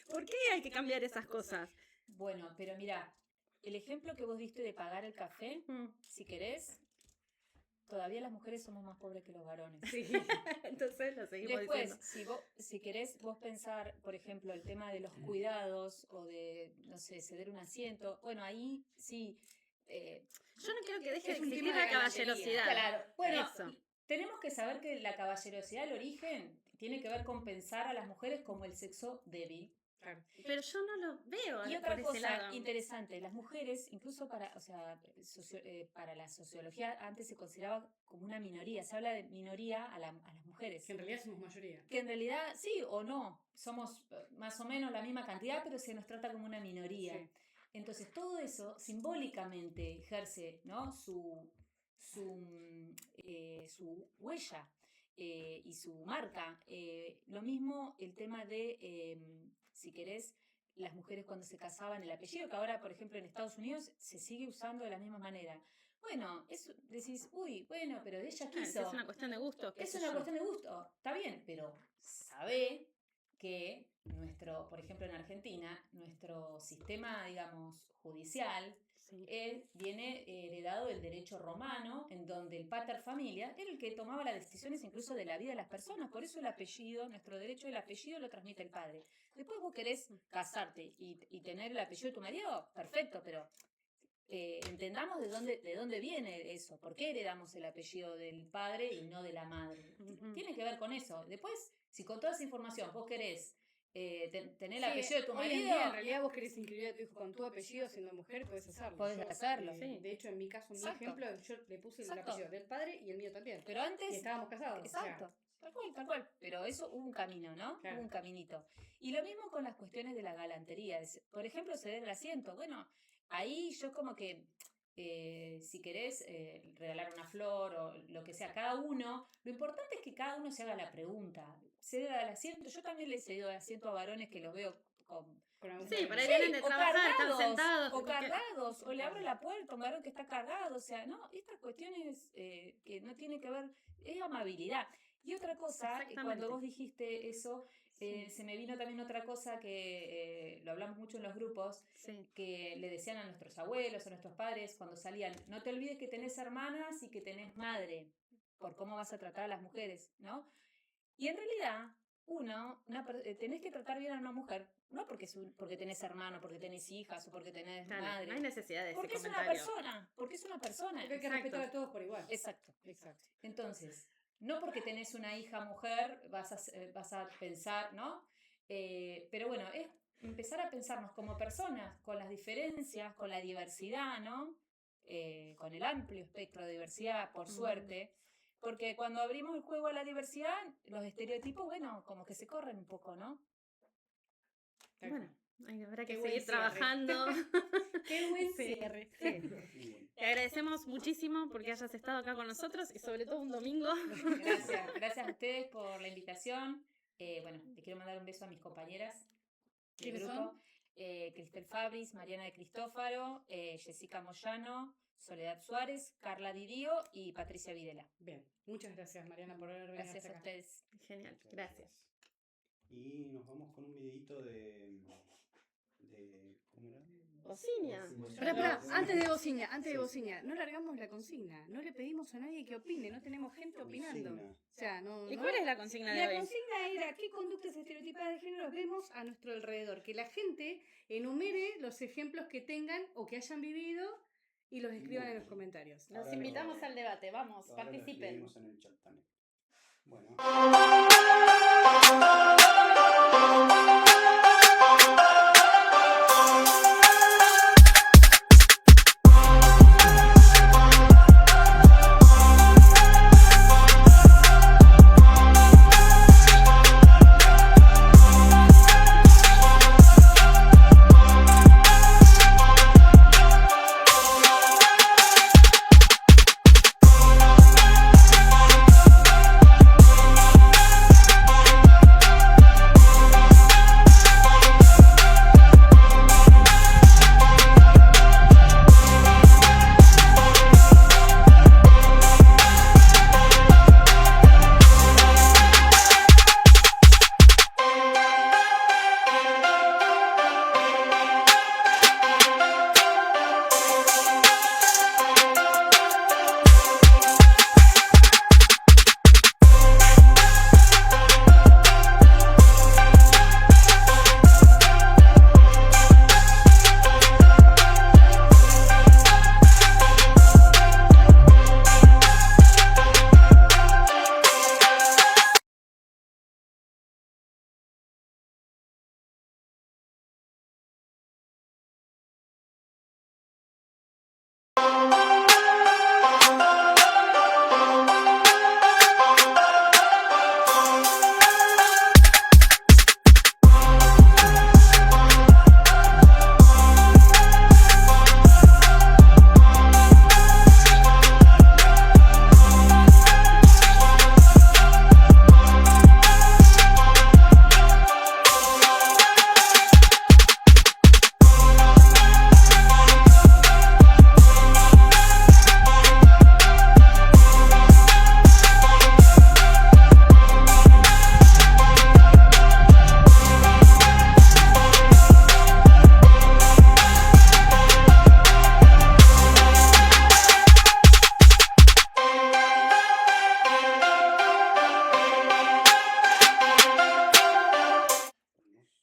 ¿por qué hay que cambiar esas cosas? Bueno, pero mira, el ejemplo que vos diste de pagar el café, si querés, todavía las mujeres somos más pobres que los varones. Sí. Entonces lo seguimos Después, diciendo. si querés vos pensar, por ejemplo, el tema de los cuidados o de, no sé, ceder un asiento, bueno, ahí sí. Yo no creo que deje de Es un existir tema de la galantería. caballerosidad. Claro, bueno, Eso. tenemos que saber que la caballerosidad, el origen, tiene que ver con pensar a las mujeres como el sexo débil. Claro. Pero yo no lo veo Y por otra ese cosa lado. interesante, las mujeres, incluso para, o sea, para la sociología, antes se consideraba como una minoría, se habla de minoría a las mujeres. Que en realidad somos mayoría. Que en realidad sí o no, somos más o menos la misma cantidad, pero se nos trata como una minoría. Sí. Entonces todo eso simbólicamente ejerce, ¿no? su huella y su marca. Lo mismo el tema de, si querés, las mujeres cuando se casaban, el apellido, que ahora, por ejemplo, en Estados Unidos se sigue usando de la misma manera. Bueno, decís, uy, bueno, pero ella quiso. Es una cuestión de gusto. Es una cuestión de gusto, está bien, pero sabe que por ejemplo en Argentina, nuestro sistema, digamos, judicial Sí. viene heredado del derecho romano, en donde el pater familia era el que tomaba las decisiones incluso de la vida de las personas. Por eso el apellido, nuestro derecho del apellido lo transmite el padre. Después vos querés casarte y tener el apellido de tu marido, perfecto, pero entendamos de dónde viene eso, por qué heredamos el apellido del padre y no de la madre. Tiene que ver con eso. Después, si con toda esa información vos querés tener el apellido de tu hoy en marido, día, en realidad vos querés inscribir a tu hijo con tu apellido siendo mujer, podés hacerlo. Podés hacerlo, sí. De hecho, en mi caso, en mi Exacto. ejemplo, yo le puse el Exacto. apellido del padre y el mío también. pero antes... Y estábamos casados. Exacto. Tal cual, tal cual. Pero eso hubo un camino, ¿no? Claro. Hubo un caminito. Y lo mismo con las cuestiones de la galantería. Por ejemplo, ceder el asiento. Bueno, ahí yo como que, si querés regalar una flor o lo que sea, cada uno, lo importante es que cada uno se haga la pregunta. Ceder el asiento. Yo también le he cedido el asiento a varones que los veo con... Sí, por ahí vienen de trabajar, están sentados. O cargados, o le abro la puerta a un varón que está cargado. O sea, no, estas cuestiones que no tienen que ver, es amabilidad. Y otra cosa, cuando vos dijiste eso, se me vino también otra cosa que lo hablamos mucho en los grupos, que le decían a nuestros abuelos, a nuestros padres, cuando salían, no te olvides que tenés hermanas y que tenés madre, por cómo vas a tratar a las mujeres, ¿no? Y en realidad, tenés que tratar bien a una mujer, no porque tenés hermano, porque tenés hijas o porque tenés madre. No hay necesidad de ese porque comentario. Porque es una persona. Porque hay que respetar a todos por igual. Exacto. Exacto. Entonces, no porque tenés una hija mujer vas a pensar, ¿no? Pero bueno, es empezar a pensarnos como personas, con las diferencias, con la diversidad, ¿no? Con el amplio espectro de diversidad, por suerte. Porque cuando abrimos el juego a la diversidad, los estereotipos, bueno, como que se corren un poco, ¿no? Bueno, habrá que Qué buen seguir cierre. trabajando. Qué buen Sí, cierre. sí. Te agradecemos muchísimo porque hayas estado acá con nosotros y sobre todo un domingo. Gracias a ustedes por la invitación. Bueno, le quiero mandar un beso a mis compañeras del ¿Quiénes grupo. son? Cristel Fabris, Mariana de Cristófaro, Jessica Moyano, Soledad Suárez, Carla Didio y Patricia Videla. Bien, muchas gracias Mariana por haber venido Gracias hasta a acá. ustedes. Genial, gracias. Y nos vamos con un videito de ¿cómo era? Bocinia. Pará, antes de Bocinia, no largamos la consigna, no le pedimos a nadie que opine, no tenemos gente opinando. Consigna. O sea, no. ¿Y no- cuál es la consigna de La hoy? consigna era qué conductas estereotipadas de género vemos a nuestro alrededor. Que la gente enumere los ejemplos que tengan o que hayan vivido y los escriban en los comentarios. Los Ahora invitamos lo- al debate, vamos, Ahora lo participen. escribimos en el chat también. Bueno.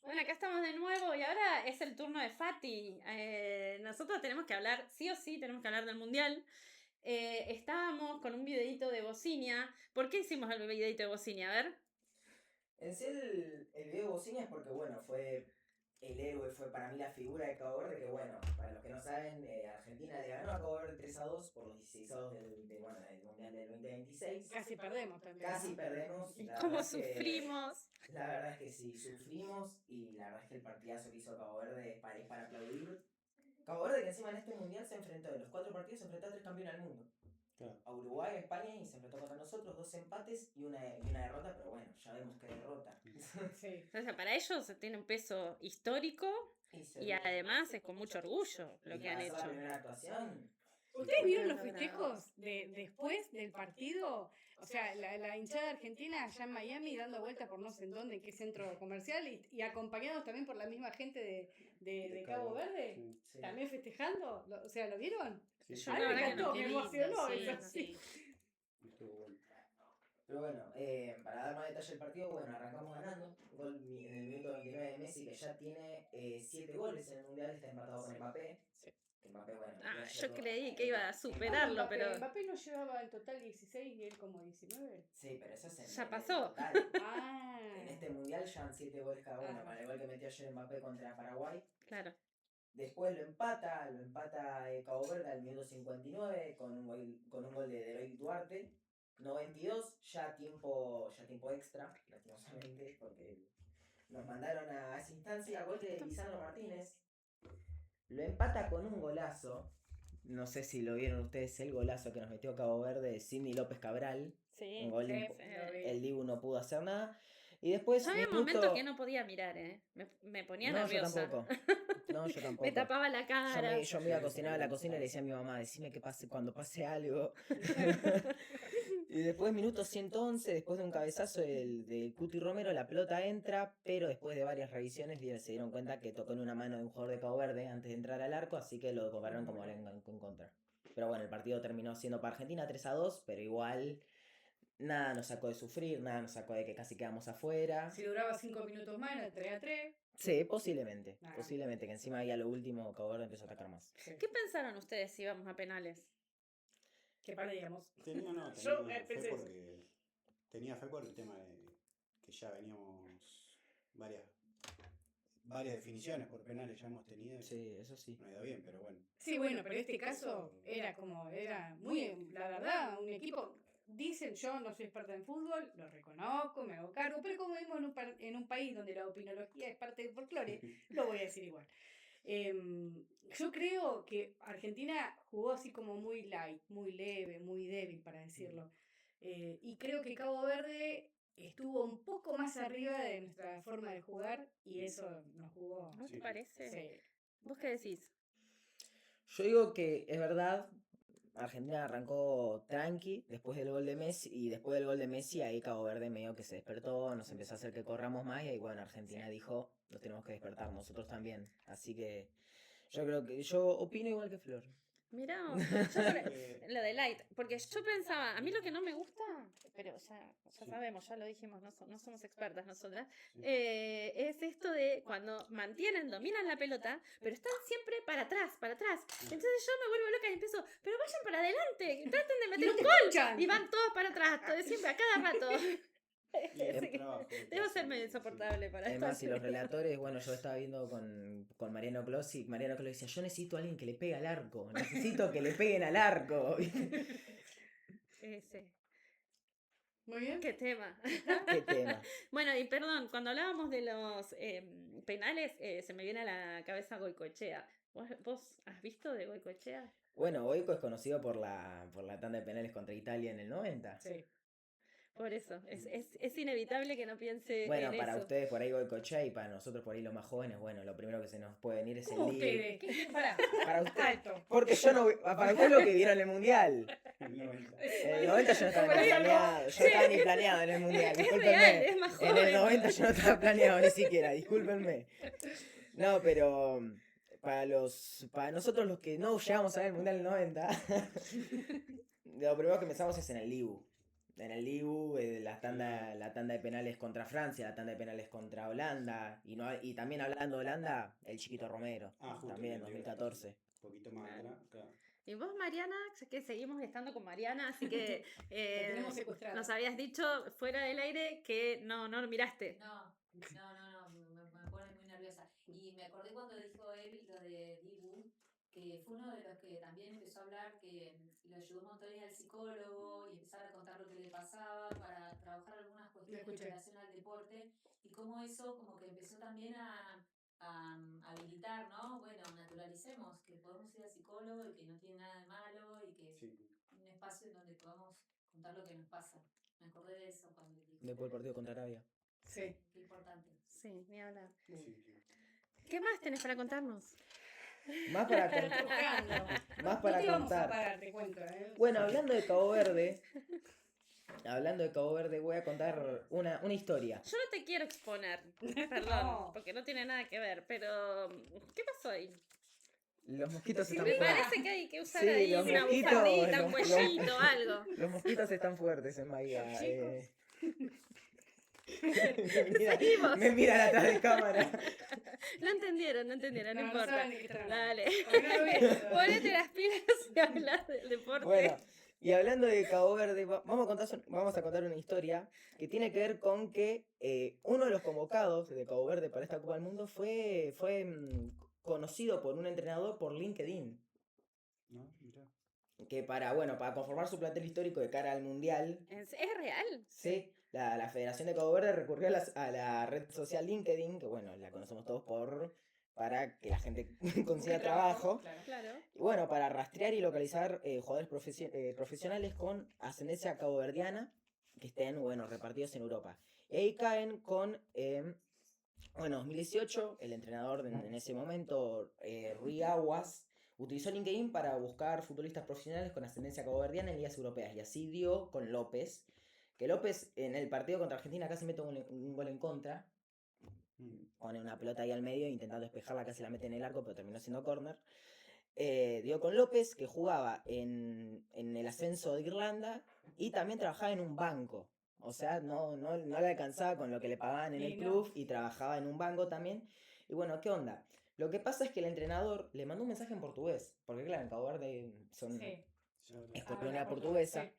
Bueno, acá estamos de nuevo y ahora es el turno de Fati. Nosotros tenemos que hablar, sí o sí, tenemos que hablar del Mundial. Estábamos con un videito de Bocinia. ¿Por qué hicimos el videito de Bocinia? A ver. En sí el video de Bocinia es porque, bueno, fue el héroe, fue para mí la figura de Cabo Verde, que bueno, para los que no saben, Argentina le ganó a Cabo Verde 3-2 por los 16avos del Mundial del 2026. Casi perdemos también. Casi perdemos. ¿Y la cómo verdad es que- sufrimos? La verdad es que sí, sufrimos y la verdad es que el partidazo que hizo Cabo Verde es para aplaudir. Cabo Verde que encima en este Mundial se enfrentó, de los 4 partidos se enfrentó a 3 campeones del mundo. Claro. A Uruguay, a España y se enfrentó contra nosotros, 2 empates y una derrota, pero bueno, ya vemos que derrota. Sí. O sea, para ellos tiene un peso histórico y además es con mucho orgullo lo Y que han para hacer hecho. La primera actuación. ¿Ustedes vieron los festejos después del partido? O sea, la hinchada argentina allá en Miami dando vueltas por no sé en dónde, en qué centro comercial, y acompañados también por la misma gente de Cabo Verde, Sí. Sí. también festejando. O sea, ¿lo vieron? Sí, Yo A mí la me verdad que encantó, no. me Qué emocionó lindo, eso, sí. estuvo bueno. Pero bueno, para dar más detalle del partido, bueno, arrancamos ganando. Gol en el minuto 29 de Messi, que ya tiene 7 goles en el Mundial, está empatado con Mbappé. Sí. Mbappé, bueno. Ah, ya yo llegó- creí que iba a superarlo, Mbappé, pero Mbappé no llevaba en total 16 y él como 19. Sí, pero eso es en Ya en el pasó. total. Ah. En este Mundial ya han 7 goles cada uno, Ah. para el gol que metió ayer Mbappé contra Paraguay. claro. Después lo empata Cabo Verde al minuto 59 con un gol de Eloy Duarte. 92, ya tiempo extra, lastimosamente, porque nos mandaron a esa instancia. Gol de Lisandro Martínez. Lo empata con un golazo. No sé si lo vieron ustedes, el golazo que nos metió Cabo Verde de Sidney López Cabral. Sí, Un gol sí, impo- sí. El Dibu no pudo hacer nada. Y después. Yo había un minuto- momento que no podía mirar, ¿eh? Me ponía No, yo nerviosa. tampoco. No, yo tampoco. Me tapaba la cara. Yo me iba a cocinar a la cocina y le decía a mi mamá, decime que pase cuando pase algo. Y después, minuto 111, después de un cabezazo del Cuti Romero, la pelota entra, pero después de varias revisiones se dieron cuenta que tocó en una mano de un jugador de Cabo Verde antes de entrar al arco, así que lo compararon como gol en contra. Pero bueno, el partido terminó siendo para Argentina 3-2, pero igual nada nos sacó de sufrir, nada nos sacó de que casi quedamos afuera. Si duraba 5 minutos más, era 3-3. Sí, posiblemente, Nah. posiblemente, que encima ahí a lo último Cabo Verde empezó a atacar más. Sí. ¿Qué pensaron ustedes si íbamos a penales? Que perdíamos. Tenía fe por el tema de que ya veníamos varias definiciones por penales ya hemos tenido. Sí, eso sí. No ha ido bien, pero bueno. Sí, bueno, pero este caso era muy, la verdad, un equipo. Dicen, yo no soy experta en fútbol, lo reconozco, me hago cargo, pero como vivimos en un país donde la opinología es parte del folclore, lo voy a decir igual. Yo creo que Argentina jugó así como muy light, muy leve, muy débil, para decirlo. Y creo que Cabo Verde estuvo un poco más arriba de nuestra forma de jugar y eso nos jugó. ¿No te parece? Sí. ¿Vos qué decís? Yo digo que es verdad, Argentina arrancó tranqui después del gol de Messi, y después del gol de Messi ahí Cabo Verde medio que se despertó, nos empezó a hacer que corramos más, y ahí bueno, Argentina dijo, nos tenemos que despertar, nosotros también. Así que yo opino igual que Flor. Mirá, lo de light, porque yo pensaba, a mí lo que no me gusta, pero ya sabemos, ya lo dijimos, no somos expertas nosotras, es esto de cuando dominan la pelota, pero están siempre para atrás. Entonces yo me vuelvo loca y empiezo, pero vayan para adelante, traten de meter un gol, y van todos para atrás, siempre, a cada rato. Debo ser medio insoportable para esto. Además, y los relatores, bueno, yo estaba viendo con Mariano Clos, y Mariano Clos decía, yo necesito a alguien que le pegue al arco, necesito que le peguen al arco. Sí. Muy bien. ¿Qué tema? ¿Qué tema? Bueno, y perdón, cuando hablábamos de los penales, se me viene a la cabeza Goicoechea. ¿Vos has visto de Goicoechea? Bueno, Goico es conocido por la tanda de penales contra Italia en el 90. Sí. Por eso, es inevitable que no piense Bueno, en para eso. ustedes por ahí Goicoechea, y para nosotros por ahí los más jóvenes, bueno, lo primero que se nos puede venir es el ¿Cómo Dibu. ustedes? Pará. Para usted, Alto. porque yo no, para usted lo que vieron en el Mundial. El 90. En el 90 yo no estaba ni planeado, yo no estaba ni planeado en el Mundial, Es discúlpenme. real, es más En joven. el 90 yo no estaba planeado ni siquiera, discúlpenme. No, pero para nosotros los que no llegamos a ver el Mundial del 90, lo primero que pensamos es en el Dibu. En el Dibu, la tanda de penales contra Francia, la tanda de penales contra Holanda, y también hablando de Holanda, el Chiquito Romero, Justo, también, el 2014. Un poquito más atrás, claro. Y vos, Mariana, ya que seguimos estando con Mariana, así que La tenemos secuestrada. nos habías dicho fuera del aire que no lo miraste. No, me pone muy nerviosa. Y me acordé cuando dijo él lo de Dibu, que fue uno de los que también empezó a hablar, que lo ayudó un montón al psicólogo y empezar a contar lo que le pasaba para trabajar algunas cuestiones en relación al deporte, y cómo eso como que empezó también a habilitar, ¿no? Bueno, naturalicemos que podemos ir al psicólogo y que no tiene nada de malo y que es un espacio en donde podamos contar lo que nos pasa. Me acordé de eso cuando le dije. Después del partido contra Arabia. Sí. Qué importante. Sí, ni hablar. Sí. ¿Qué más tenés para contarnos? Más para contar. Más para no te vamos a contar. pagar, te cuento. Bueno, hablando de Cabo Verde, voy a contar una historia. Yo no te quiero exponer, perdón, No. porque no tiene nada que ver, pero ¿qué pasó ahí? Los mosquitos Sí, están Me fuertes. parece que hay que usar Sí, ahí los una mosquitos, bufandita, un los- cuellito, algo. Los mosquitos están fuertes en Bahía. Chicos. Seguimos. Me miran atrás de cámara. No entendieron, no importa. saben de qué están hablando. Dale. Porque no lo vieron. Ponete las pilas y habla del deporte. Bueno, y hablando de Cabo Verde, vamos a contar una historia que tiene que ver con que uno de los convocados de Cabo Verde para esta Copa del Mundo fue conocido por un entrenador por LinkedIn. ¿No? Mirá. Que para conformar su plantel histórico de cara al Mundial, ¿Es real? sí, la Federación de Cabo Verde recurrió a la red social LinkedIn, que bueno, la conocemos todos para que la gente consiga trabajo. Claro. Claro. Y bueno, para rastrear y localizar jugadores profesionales con ascendencia caboverdiana que estén, repartidos en Europa. Y ahí caen con, 2018, el entrenador en ese momento, Rui Aguas, Utilizó LinkedIn para buscar futbolistas profesionales con ascendencia caboverdiana en ligas europeas. Y así dio con López. Que López en el partido contra Argentina casi mete un gol en contra. Pone una pelota ahí al medio intentando despejarla, casi la mete en el arco, pero terminó siendo córner. Dio con López, que jugaba en el ascenso de Irlanda y también trabajaba en un banco. O sea, no le alcanzaba con lo que le pagaban en el club y trabajaba en un banco también. Y bueno, ¿qué onda? Lo que pasa es que el entrenador le mandó un mensaje en portugués, porque claro, en Cabo Verde es colonia portuguesa. Sí.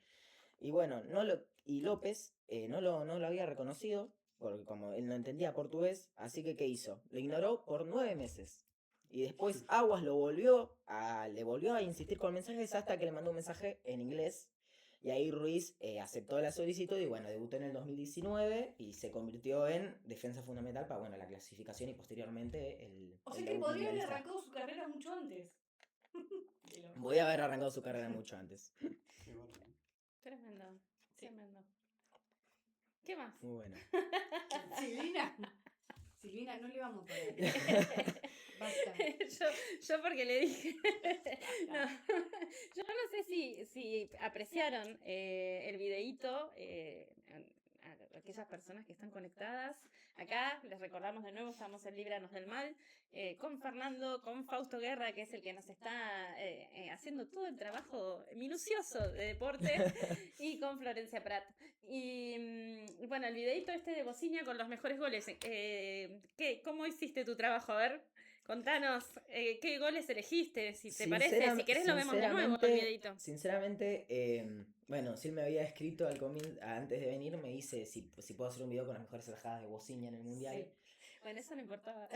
Y bueno, y López no lo había reconocido, porque como él no entendía portugués, así que ¿qué hizo? Lo ignoró por 9 meses. Y después Aguas le volvió a insistir con mensajes hasta que le mandó un mensaje en inglés. Y ahí Ruiz aceptó la solicitud y bueno, debutó en el 2019 y se convirtió en defensa fundamental para la clasificación y posteriormente O sea que podría haber arrancado su carrera mucho antes. Voy a haber arrancado su carrera mucho antes. Tremendo. Tremendo. ¿Qué más? Muy bueno. Silvina, no le vamos a poner. Basta. yo porque le dije. No, yo no sé si apreciaron el videíto. A aquellas personas que están conectadas. Acá les recordamos de nuevo, estamos en Líbranos del Mal, con Fernando, con Fausto Guerra, que es el que nos está haciendo todo el trabajo minucioso de deporte, y con Florencia Prat. Y bueno, el videíto de Bociña con los mejores goles. ¿Cómo hiciste tu trabajo? A ver, contanos, ¿qué goles elegiste? Si te parece, si querés lo vemos de nuevo el videíto. Sinceramente, bueno, si él me había escrito antes de venir, me dice si puedo hacer un video con las mejores atajadas de Bociña en el Mundial. Sí. Bueno, eso no importaba.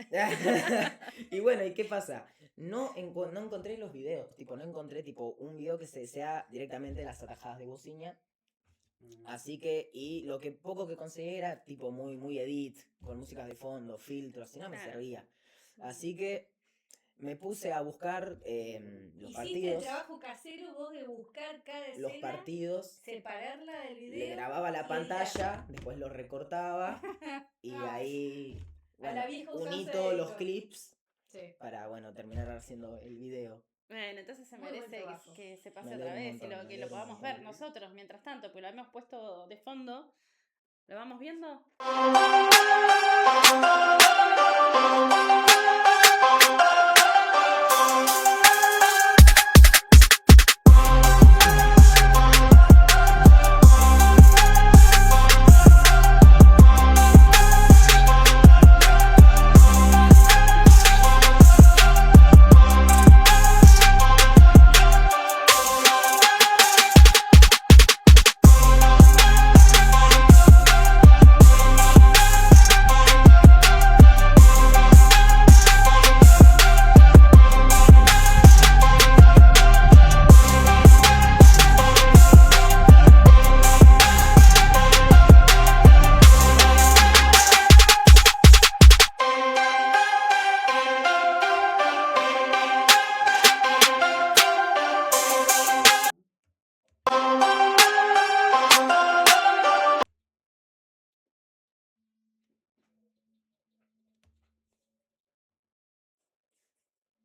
Y bueno, ¿y qué pasa? No encontré los videos, no encontré un video que sea directamente las atajadas de Bociña. Así que, y lo que poco que conseguí era muy edit, con música de fondo, filtros, si no me servía. Así que me puse a buscar los Hiciste partidos. El trabajo casero vos de buscar cada escena, los partidos, separarla del video. le grababa la pantalla, después lo recortaba y ahí unito los clips para terminar haciendo el video. Bueno, entonces se Muy merece buen trabajo. que se pase Me otra alegro un vez y montón, que lo podamos ver nosotros mientras tanto, pues lo hemos puesto de fondo. ¿Lo vamos viendo?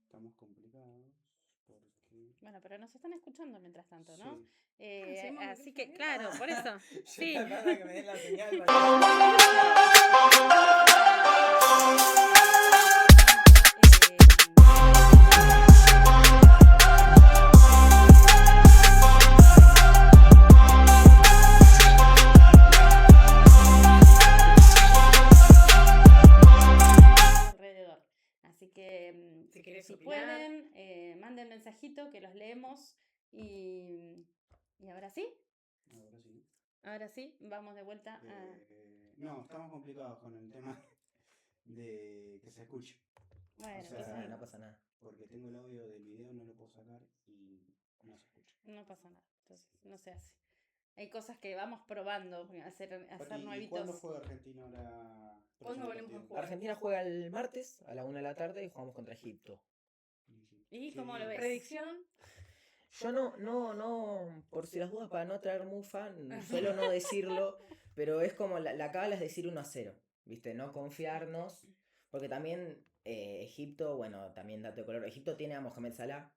Estamos complicados porque... Bueno, pero nos están escuchando mientras tanto, ¿no? Sí. Así que, claro, por eso. Sí. Que me den la señal alrededor. Así que, si opinar. pueden, manden mensajito que los leemos y ahora sí. Ahora sí. Ahora sí, vamos de vuelta a... No, estamos complicados con el tema de que se escuche. Bueno, O sea, no pasa nada. Porque tengo el audio del video, no lo puedo sacar y no se escucha. no pasa nada. Entonces, no se hace. Hay cosas que vamos probando, hacer ¿Y nuevitos. cuándo juega Argentina ahora? ¿Cuándo volvemos a jugar? Argentina juega el martes a la 1 de la tarde y jugamos contra Egipto. ¿Y cómo lo ves? Predicción. Yo no, por si las dudas, para no traer mufa, suelo no decirlo, pero es como la cábala es decir 1-0, ¿viste? No confiarnos, porque también Egipto, bueno, también dato de color, Egipto tiene a Mohamed Salah,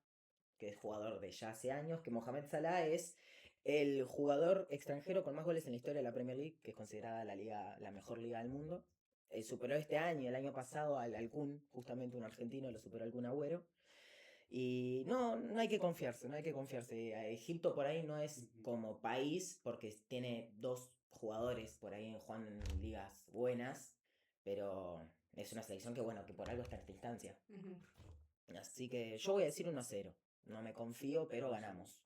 que es jugador de ya hace años, que Mohamed Salah es el jugador extranjero con más goles en la historia de la Premier League, que es considerada la mejor liga del mundo. Superó este año y el año pasado al Kun, justamente un argentino, lo superó al Kun Agüero. Y no hay que confiarse, no hay que confiarse. Egipto por ahí no es como país, porque tiene 2 jugadores por ahí jugando en ligas buenas, pero es una selección que bueno, que por algo está en esta instancia. Así que yo voy a decir 1-0. No me confío, pero ganamos.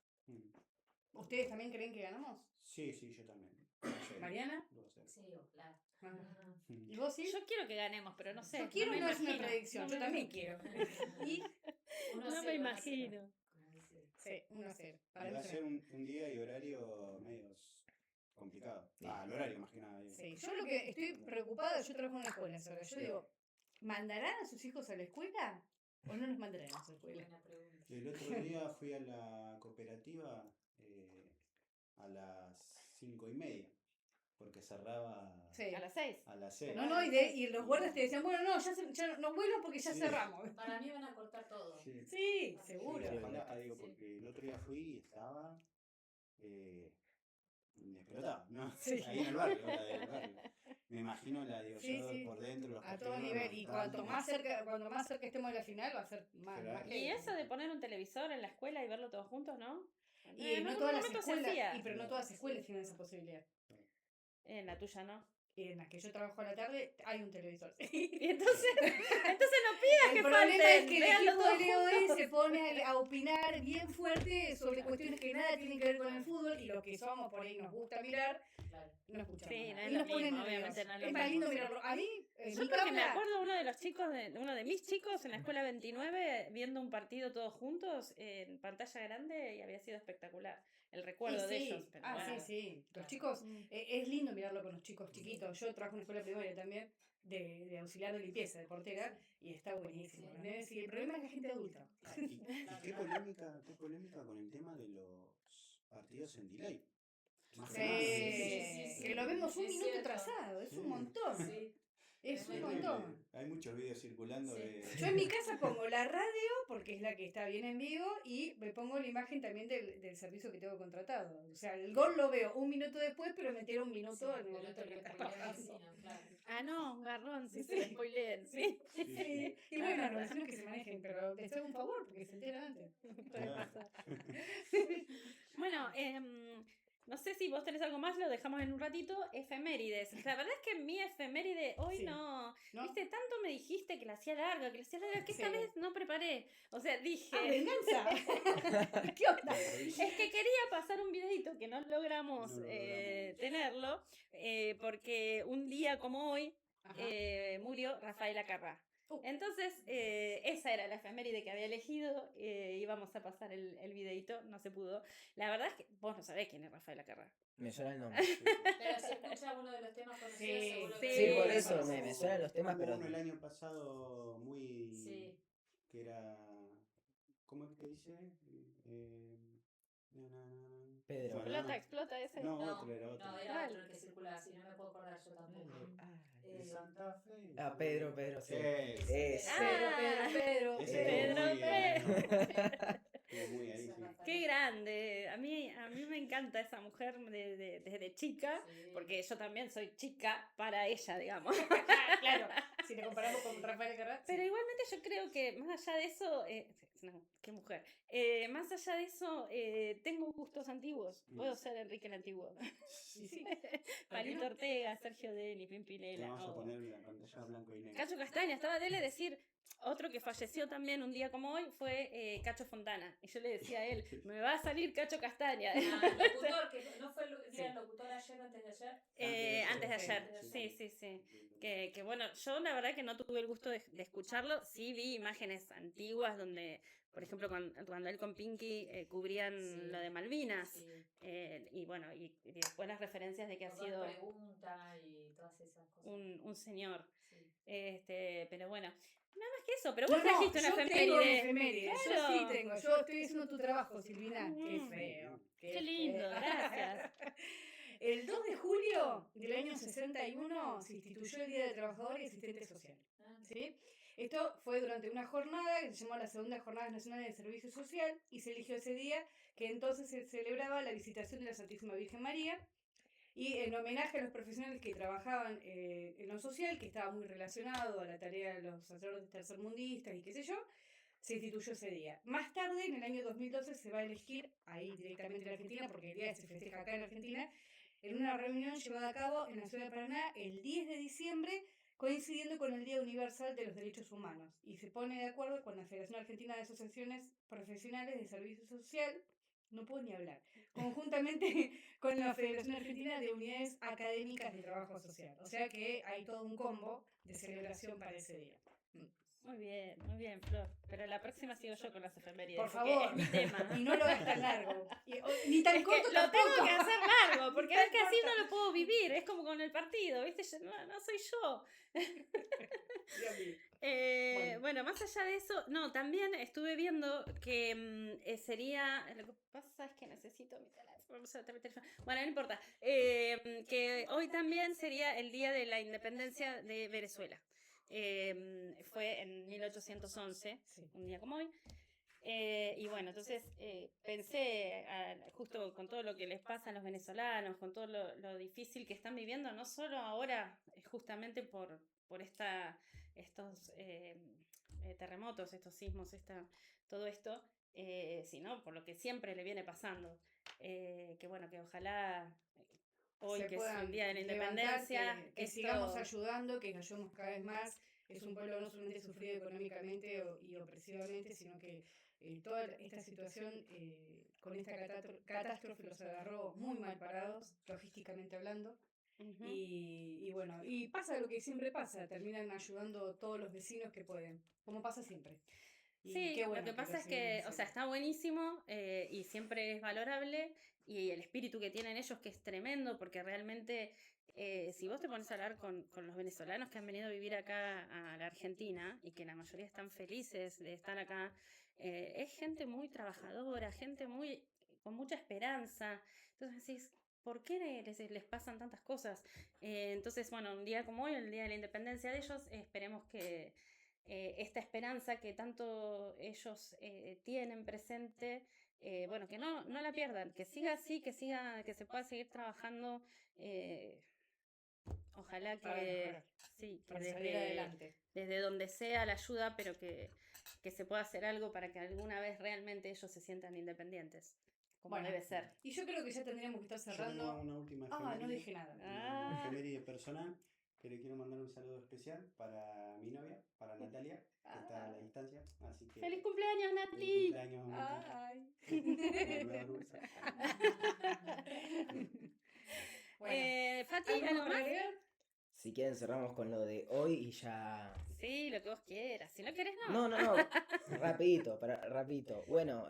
¿Ustedes también creen que ganamos? Sí, yo también. ¿Mariana? Sí, claro. ¿Y vos sí? Yo quiero que ganemos, pero no sé. Yo quiero, me no es una imagino. predicción, No yo me también imagino. quiero. Y No me imagino. sí, 1-0. Va a ser un día y horario medios complicado. El horario más que nada. Digo. Sí, yo lo que estoy preocupada, yo trabajo en una escuela ahora. Yo digo, ¿mandarán a sus hijos a la escuela o no los mandarán a su escuela? Buena pregunta. El otro día fui a la cooperativa a las 5:30, porque cerraba Sí. A las 6. a las 6. No, y los guardias te decían, bueno, no, ya no vuelan porque ya Sí. cerramos. Para mí van a cortar todo. Sí. Sí, seguro. Sí, ojalá, digo, Sí. porque el otro día fui y estaba explotado, ¿no? Sí. Ahí en el barrio, Me imagino Sí, yo sí. por dentro, los A todo porteros, nivel. los Y cuanto más cerca estemos de la final, va a ser más. Claro. más Y heavy. eso de poner un televisor en la escuela y verlo todos juntos, ¿no? Y En no algún todas las momento se escuelas, hacía. pero no todas las escuelas tienen esa posibilidad. En la tuya no. Y en las que yo trabajo a la tarde hay un televisor. Y entonces no pidas El que problema falten. es que el véanlo equipo todos de Leo juntos. se pone a opinar bien fuerte sobre cuestiones que nada tienen que ver con el fútbol y los que somos por ahí nos gusta mirar, Claro. no escuchamos Sí, nada. no es Y lo nos ponen mismo, nerviosos. obviamente no es lo Es más mismo, lindo sí. mirarlo. A mí, en Yo mi porque me cámara, acuerdo uno de mis chicos en la escuela 29 viendo un partido todos juntos en pantalla grande y había sido espectacular el recuerdo de ellos. Pero bueno. sí. Los chicos, es lindo mirarlo con los chicos chiquitos. Yo trabajo en una escuela primaria también de auxiliar de limpieza, de portera, y está buenísimo. Los nenes, y el problema es la gente adulta. ¿Y qué polémica con el tema de los partidos en delay? Más que nada. Sí, que lo vemos un Es minuto cierto. atrasado, es Sí. un montón. Sí. Es un Tremendo. montón. Hay muchos videos circulando Sí. de... Yo en mi casa pongo la radio, porque es la que está bien en vivo, y me pongo la imagen también del servicio que tengo contratado. O sea, el gol lo veo un minuto después, pero me entero un minuto en el momento en que está pasando. Ah, no, garrón, sí, Sí. se spoileen, sí. Sí. Y bueno, los vecinos que se manejen, pero les hago un favor, porque se enteran antes. Puede pasar. Bueno, no sé si vos tenés algo más, lo dejamos en un ratito. Efemérides. La verdad es que mi efeméride hoy Sí. no. ¿No? Viste, tanto me dijiste que la hacía larga, que esta Sí. vez no preparé. O sea, dije. ¡Ah, venganza! ¿Qué onda? Es que quería pasar un videito que no logramos, No logramos. tenerlo, porque un día como hoy Ajá. murió Rafaela Carrá. Uh. Entonces, esa era la efeméride que había elegido, íbamos a pasar el videito, no se pudo. La verdad es que vos no sabés quién es Rafaela Carrá. Me suena el nombre. Pero si escucha uno de los temas conocidos, Sí, seguro sí. que Sí, por Sí. eso me suenan los temas, Hubo pero uno el año pasado muy... Sí. que era... ¿Cómo es que dice? Pedro. Explota ese. No, No, otro era otro. no, era otro el que circulaba, si no me puedo acordar yo tampoco. De Santa Fe. Pedro, sí. Ese. Pedro. Ese Pedro, estuvo muy ahí, sí. Qué grande. A mí me encanta esa mujer desde chica, Sí. porque yo también soy chica para ella, digamos. Claro, si le comparamos con Rafael Carrá. Pero igualmente yo creo que más allá de eso, no, qué mujer, más allá de eso, tengo gustos antiguos. Puedo ser Enrique el Antiguo. Sí. Palito Ortega, Sergio Deli, Pimpinela. Vamos a poner la pantalla blanco y negro. Cacho Castaña, estaba Dele decir, otro que falleció también un día como hoy fue Cacho Fontana. Y yo le decía a él, me va a salir Cacho Castaña. El locutor, que no fue el día del locutor ayer, antes de ayer. Antes de ayer, Sí. sí. Que bueno, yo la verdad que no tuve el gusto de escucharlo. Sí vi imágenes antiguas donde, por ejemplo, cuando él con Pinky cubrían Sí. lo de Malvinas. Sí. Y bueno, y después las referencias de que ha Con sido pregunta y todas esas cosas. un señor. Sí. Pero bueno, nada más que eso. Pero vos trajiste una yo tengo mi efeméride. efeméride. Yo Claro. sí tengo. Yo estoy haciendo tu trabajo, Silvina. Qué feo. Qué lindo, feo. gracias. El 2 de julio del año 61 se instituyó el Día del Trabajador y Asistente Social. Ah, ¿Sí? Esto fue durante una jornada que se llamó la Segunda Jornada Nacional de Servicio Social y se eligió ese día que entonces se celebraba la visitación de la Santísima Virgen María y en homenaje a los profesionales que trabajaban en lo social, que estaba muy relacionado a la tarea de los sacerdotes tercermundistas y qué sé yo, se instituyó ese día. Más tarde, en el año 2012, se va a elegir, ahí directamente en Argentina, porque el día se festeja acá en Argentina, en una reunión llevada a cabo en la ciudad de Paraná el 10 de diciembre, coincidiendo con el Día Universal de los Derechos Humanos, y se pone de acuerdo con la Federación Argentina de Asociaciones Profesionales de Servicio Social, no puedo ni hablar, conjuntamente con la Federación Argentina de Unidades Académicas de Trabajo Social. O sea que hay todo un combo de celebración para ese día. Muy bien, Flor. Pero la próxima sigo yo con las efemérides. Por favor. Es mi tema. Y no lo hagas tan largo. Ni tan Es que corto lo tampoco. tengo que hacer largo, porque Tan es que así corto. no lo puedo vivir. Es como con el partido, ¿viste? No soy yo. Dios mío. Bueno, más allá de eso, no, también estuve viendo que sería. Lo que pasa es que necesito mi teléfono. Bueno, no importa. Que hoy también sería el día de la independencia de Venezuela. Fue en 1811, Sí. un día como hoy. Y bueno, entonces pensé, justo con todo lo que les pasa a los venezolanos, con todo lo difícil que están viviendo, no solo ahora, justamente por estos terremotos, estos sismos, todo esto, sino por lo que siempre le viene pasando. Que bueno, que ojalá hoy, Se que es puedan el Día de la levantar, Independencia, que sigamos ayudando, que ayudemos cada vez más. Es un pueblo no solamente sufrido económicamente y opresivamente, sino que toda esta situación con esta catástrofe los agarró muy mal parados, logísticamente hablando. Ujú. Y bueno, y pasa lo que siempre pasa, terminan ayudando todos los vecinos que pueden, como pasa siempre. Y Sí, qué bueno lo que pasa es sigamos que, o haciendo. sea, está buenísimo y siempre es valorable y el espíritu que tienen ellos que es tremendo porque realmente si vos te pones a hablar con los venezolanos que han venido a vivir acá a la Argentina y que la mayoría están felices de estar acá, es gente muy trabajadora, gente con mucha esperanza. Entonces decís, ¿por qué les pasan tantas cosas? Entonces, bueno, un día como hoy, el Día de la Independencia de ellos, esperemos que esta esperanza que tanto ellos tienen presente, bueno, que no la pierdan, que siga así, que se pueda seguir trabajando. Ojalá Para que mejorar, sí, que para salir adelante. desde donde sea la ayuda, pero que se pueda hacer algo para que alguna vez realmente ellos se sientan independientes, como Bueno, debe ser. Y yo creo que ya tendríamos que estar Yo tengo cerrando. una última Ah, no efeméride, dije nada. una efeméride personal, que le quiero mandar un saludo especial para mi novia, para Natalia, que está a la distancia. Así que ¡Feliz cumpleaños, feliz Nati! cumpleaños, Nati. Ay. Me nueva dulce. Bueno, Fati, ¿algo ¿algo para más? agregar? Si quieren cerramos con lo de hoy y ya... Sí, lo que vos quieras. Si no querés, no. No, rapidito. Bueno,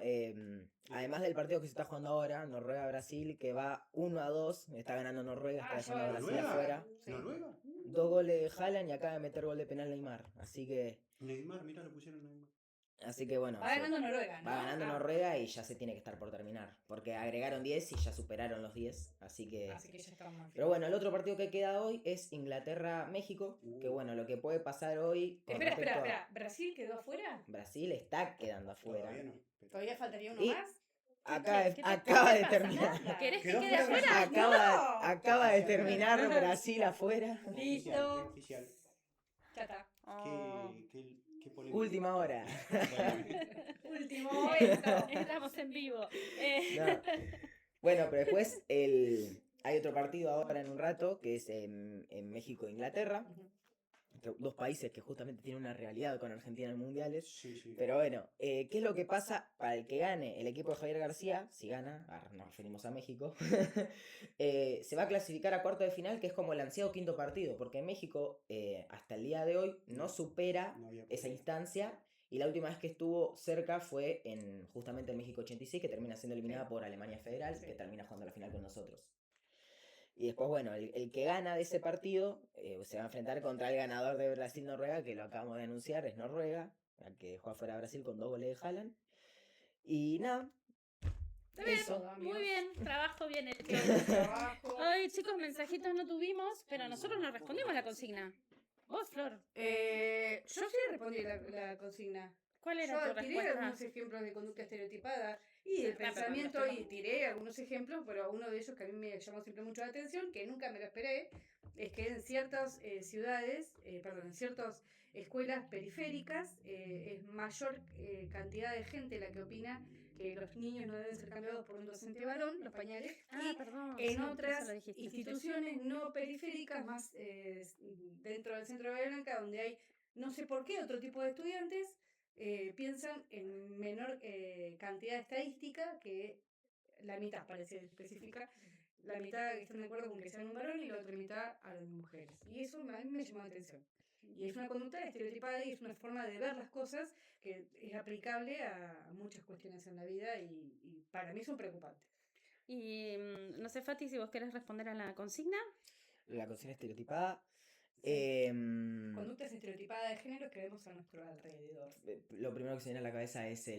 además del partido que se está jugando ahora, Noruega-Brasil, que va 1-2, está ganando Noruega, está dejando a Brasil ¿Noruega? afuera. Sí. ¿Noruega? 2 goles de Haaland y acaba de meter gol de penal Neymar. Así que Neymar, mira, lo pusieron Neymar. bueno, Va ganando Noruega, ¿no? va ganando Ah, Noruega y ya se tiene que estar por terminar. Porque agregaron 10 y ya superaron los 10. Así que Así que ya estamos mal. pero bueno, el otro partido que queda hoy es Inglaterra-México. Que bueno, lo que puede pasar hoy con respecto a Espera. ¿Brasil quedó afuera? Brasil está quedando afuera. Todavía no. pero- ¿Todavía faltaría uno Y- más? Acaba ¿Qué de pasa? terminar. ¿Querés que Quedó quede fuera afuera? Acaba de terminar Brasil afuera. Oficial, oficial. Ya está. Oh. ¿Qué polémica? Última hora. Bueno, Último momento. Estamos en vivo. No. Bueno, pero después hay otro partido ahora en un rato que es en México e Inglaterra. Dos países que justamente tienen una realidad con Argentina en mundiales. sí. Pero bueno, ¿qué es lo que pasa para el que gane el equipo de Javier García? Si gana, nos referimos a México, se va a clasificar a cuarto de final, que es como el ansiado quinto partido, porque México hasta el día de hoy no supera No había esa problema. instancia, y la última vez que estuvo cerca fue justamente en México 86, que termina siendo eliminada por Alemania Federal, Sí. que termina jugando la final con nosotros. Y después, bueno, el que gana de ese partido se va a enfrentar contra el ganador de Brasil-Noruega, que lo acabamos de anunciar, es Noruega, al que juega fuera de Brasil con 2 goles de Haaland. Y nada, Está bien, eso. muy bien, trabajo bien hecho. Trabajo. Hoy, chicos, mensajitos no tuvimos, pero nosotros no respondimos la consigna. Vos, Flor, Yo sí respondí la consigna. ¿cuál era Yo tu tiré respuesta? algunos ejemplos de conducta estereotipada y del pero pensamiento cuando y tiré algunos ejemplos, pero uno de ellos que a mí me llamó siempre mucho la atención, que nunca me lo esperé, es que en ciertas en ciertas escuelas periféricas es mayor cantidad de gente la que opina que los niños no deben ser cambiados por un docente varón, los pañales, Ah, y perdón. en sí, eso otras lo dijiste. instituciones no periféricas, más dentro del centro de Bahía Blanca, donde hay no sé por qué otro tipo de estudiantes, piensan en menor cantidad estadística que la mitad, parece específica, la mitad están de acuerdo con que sean un varón y la otra mitad a las mujeres. Y eso a mí me llamó la atención. Y es una conducta estereotipada y es una forma de ver las cosas que es aplicable a muchas cuestiones en la vida y para mí son preocupantes. Y no sé, Fati, si vos querés responder a la consigna. La consigna estereotipada. Conductas estereotipadas de género que vemos a nuestro alrededor. Lo primero que se viene a la cabeza es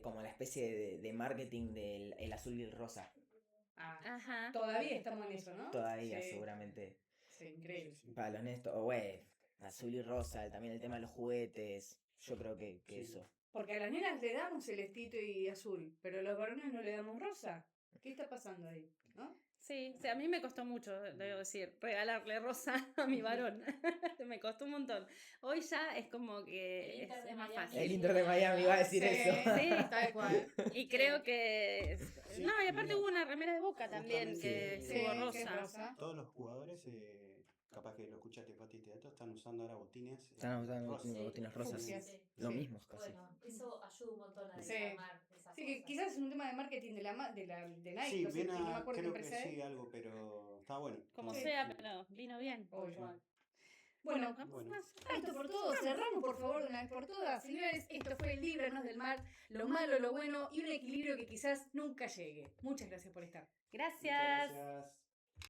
como la especie de marketing del el azul y el rosa. Ajá. Todavía estamos en eso, ¿no? Todavía, Sí. seguramente. Sí, increíble. Para los honestos, güey, azul y rosa, también el tema de los juguetes. Yo creo que Sí. eso. Porque a las nenas le damos celestito y azul, pero a los varones no le damos rosa. ¿Qué está pasando ahí? ¿No? Sí, a mí me costó mucho, debo decir, regalarle rosa a mi varón. Me costó un montón. Hoy ya es como que El Inter de es más Miami. fácil. El Inter de Miami iba a decir eso. Sí. tal cual. Y creo que... Sí, No, y aparte mira, hubo una remera de Boca también justamente, que Sí, estuvo que es rosa. rosa. todos los jugadores, capaz que lo escuchaste, Pati, Teatro, están usando ahora botines Están usando rosas. botines rosas. Fucsias. Lo Sí. mismo casi. Bueno, eso ayuda un montón a Sí. desarmar esas Sí, que cosas. quizás es un tema de marketing de Nike, Sí, no sé, viene no me acuerdo qué creo que empresa es. sí, algo, pero está bueno. Como está sea, bueno. pero vino bien. Obvio. Bueno, Bueno. esto por todo, cerramos por favor de una vez por todas. Señores, esto fue Líbranos del Mal, lo malo, lo bueno y un equilibrio que quizás nunca llegue. Muchas gracias por estar. Gracias. Muchas gracias.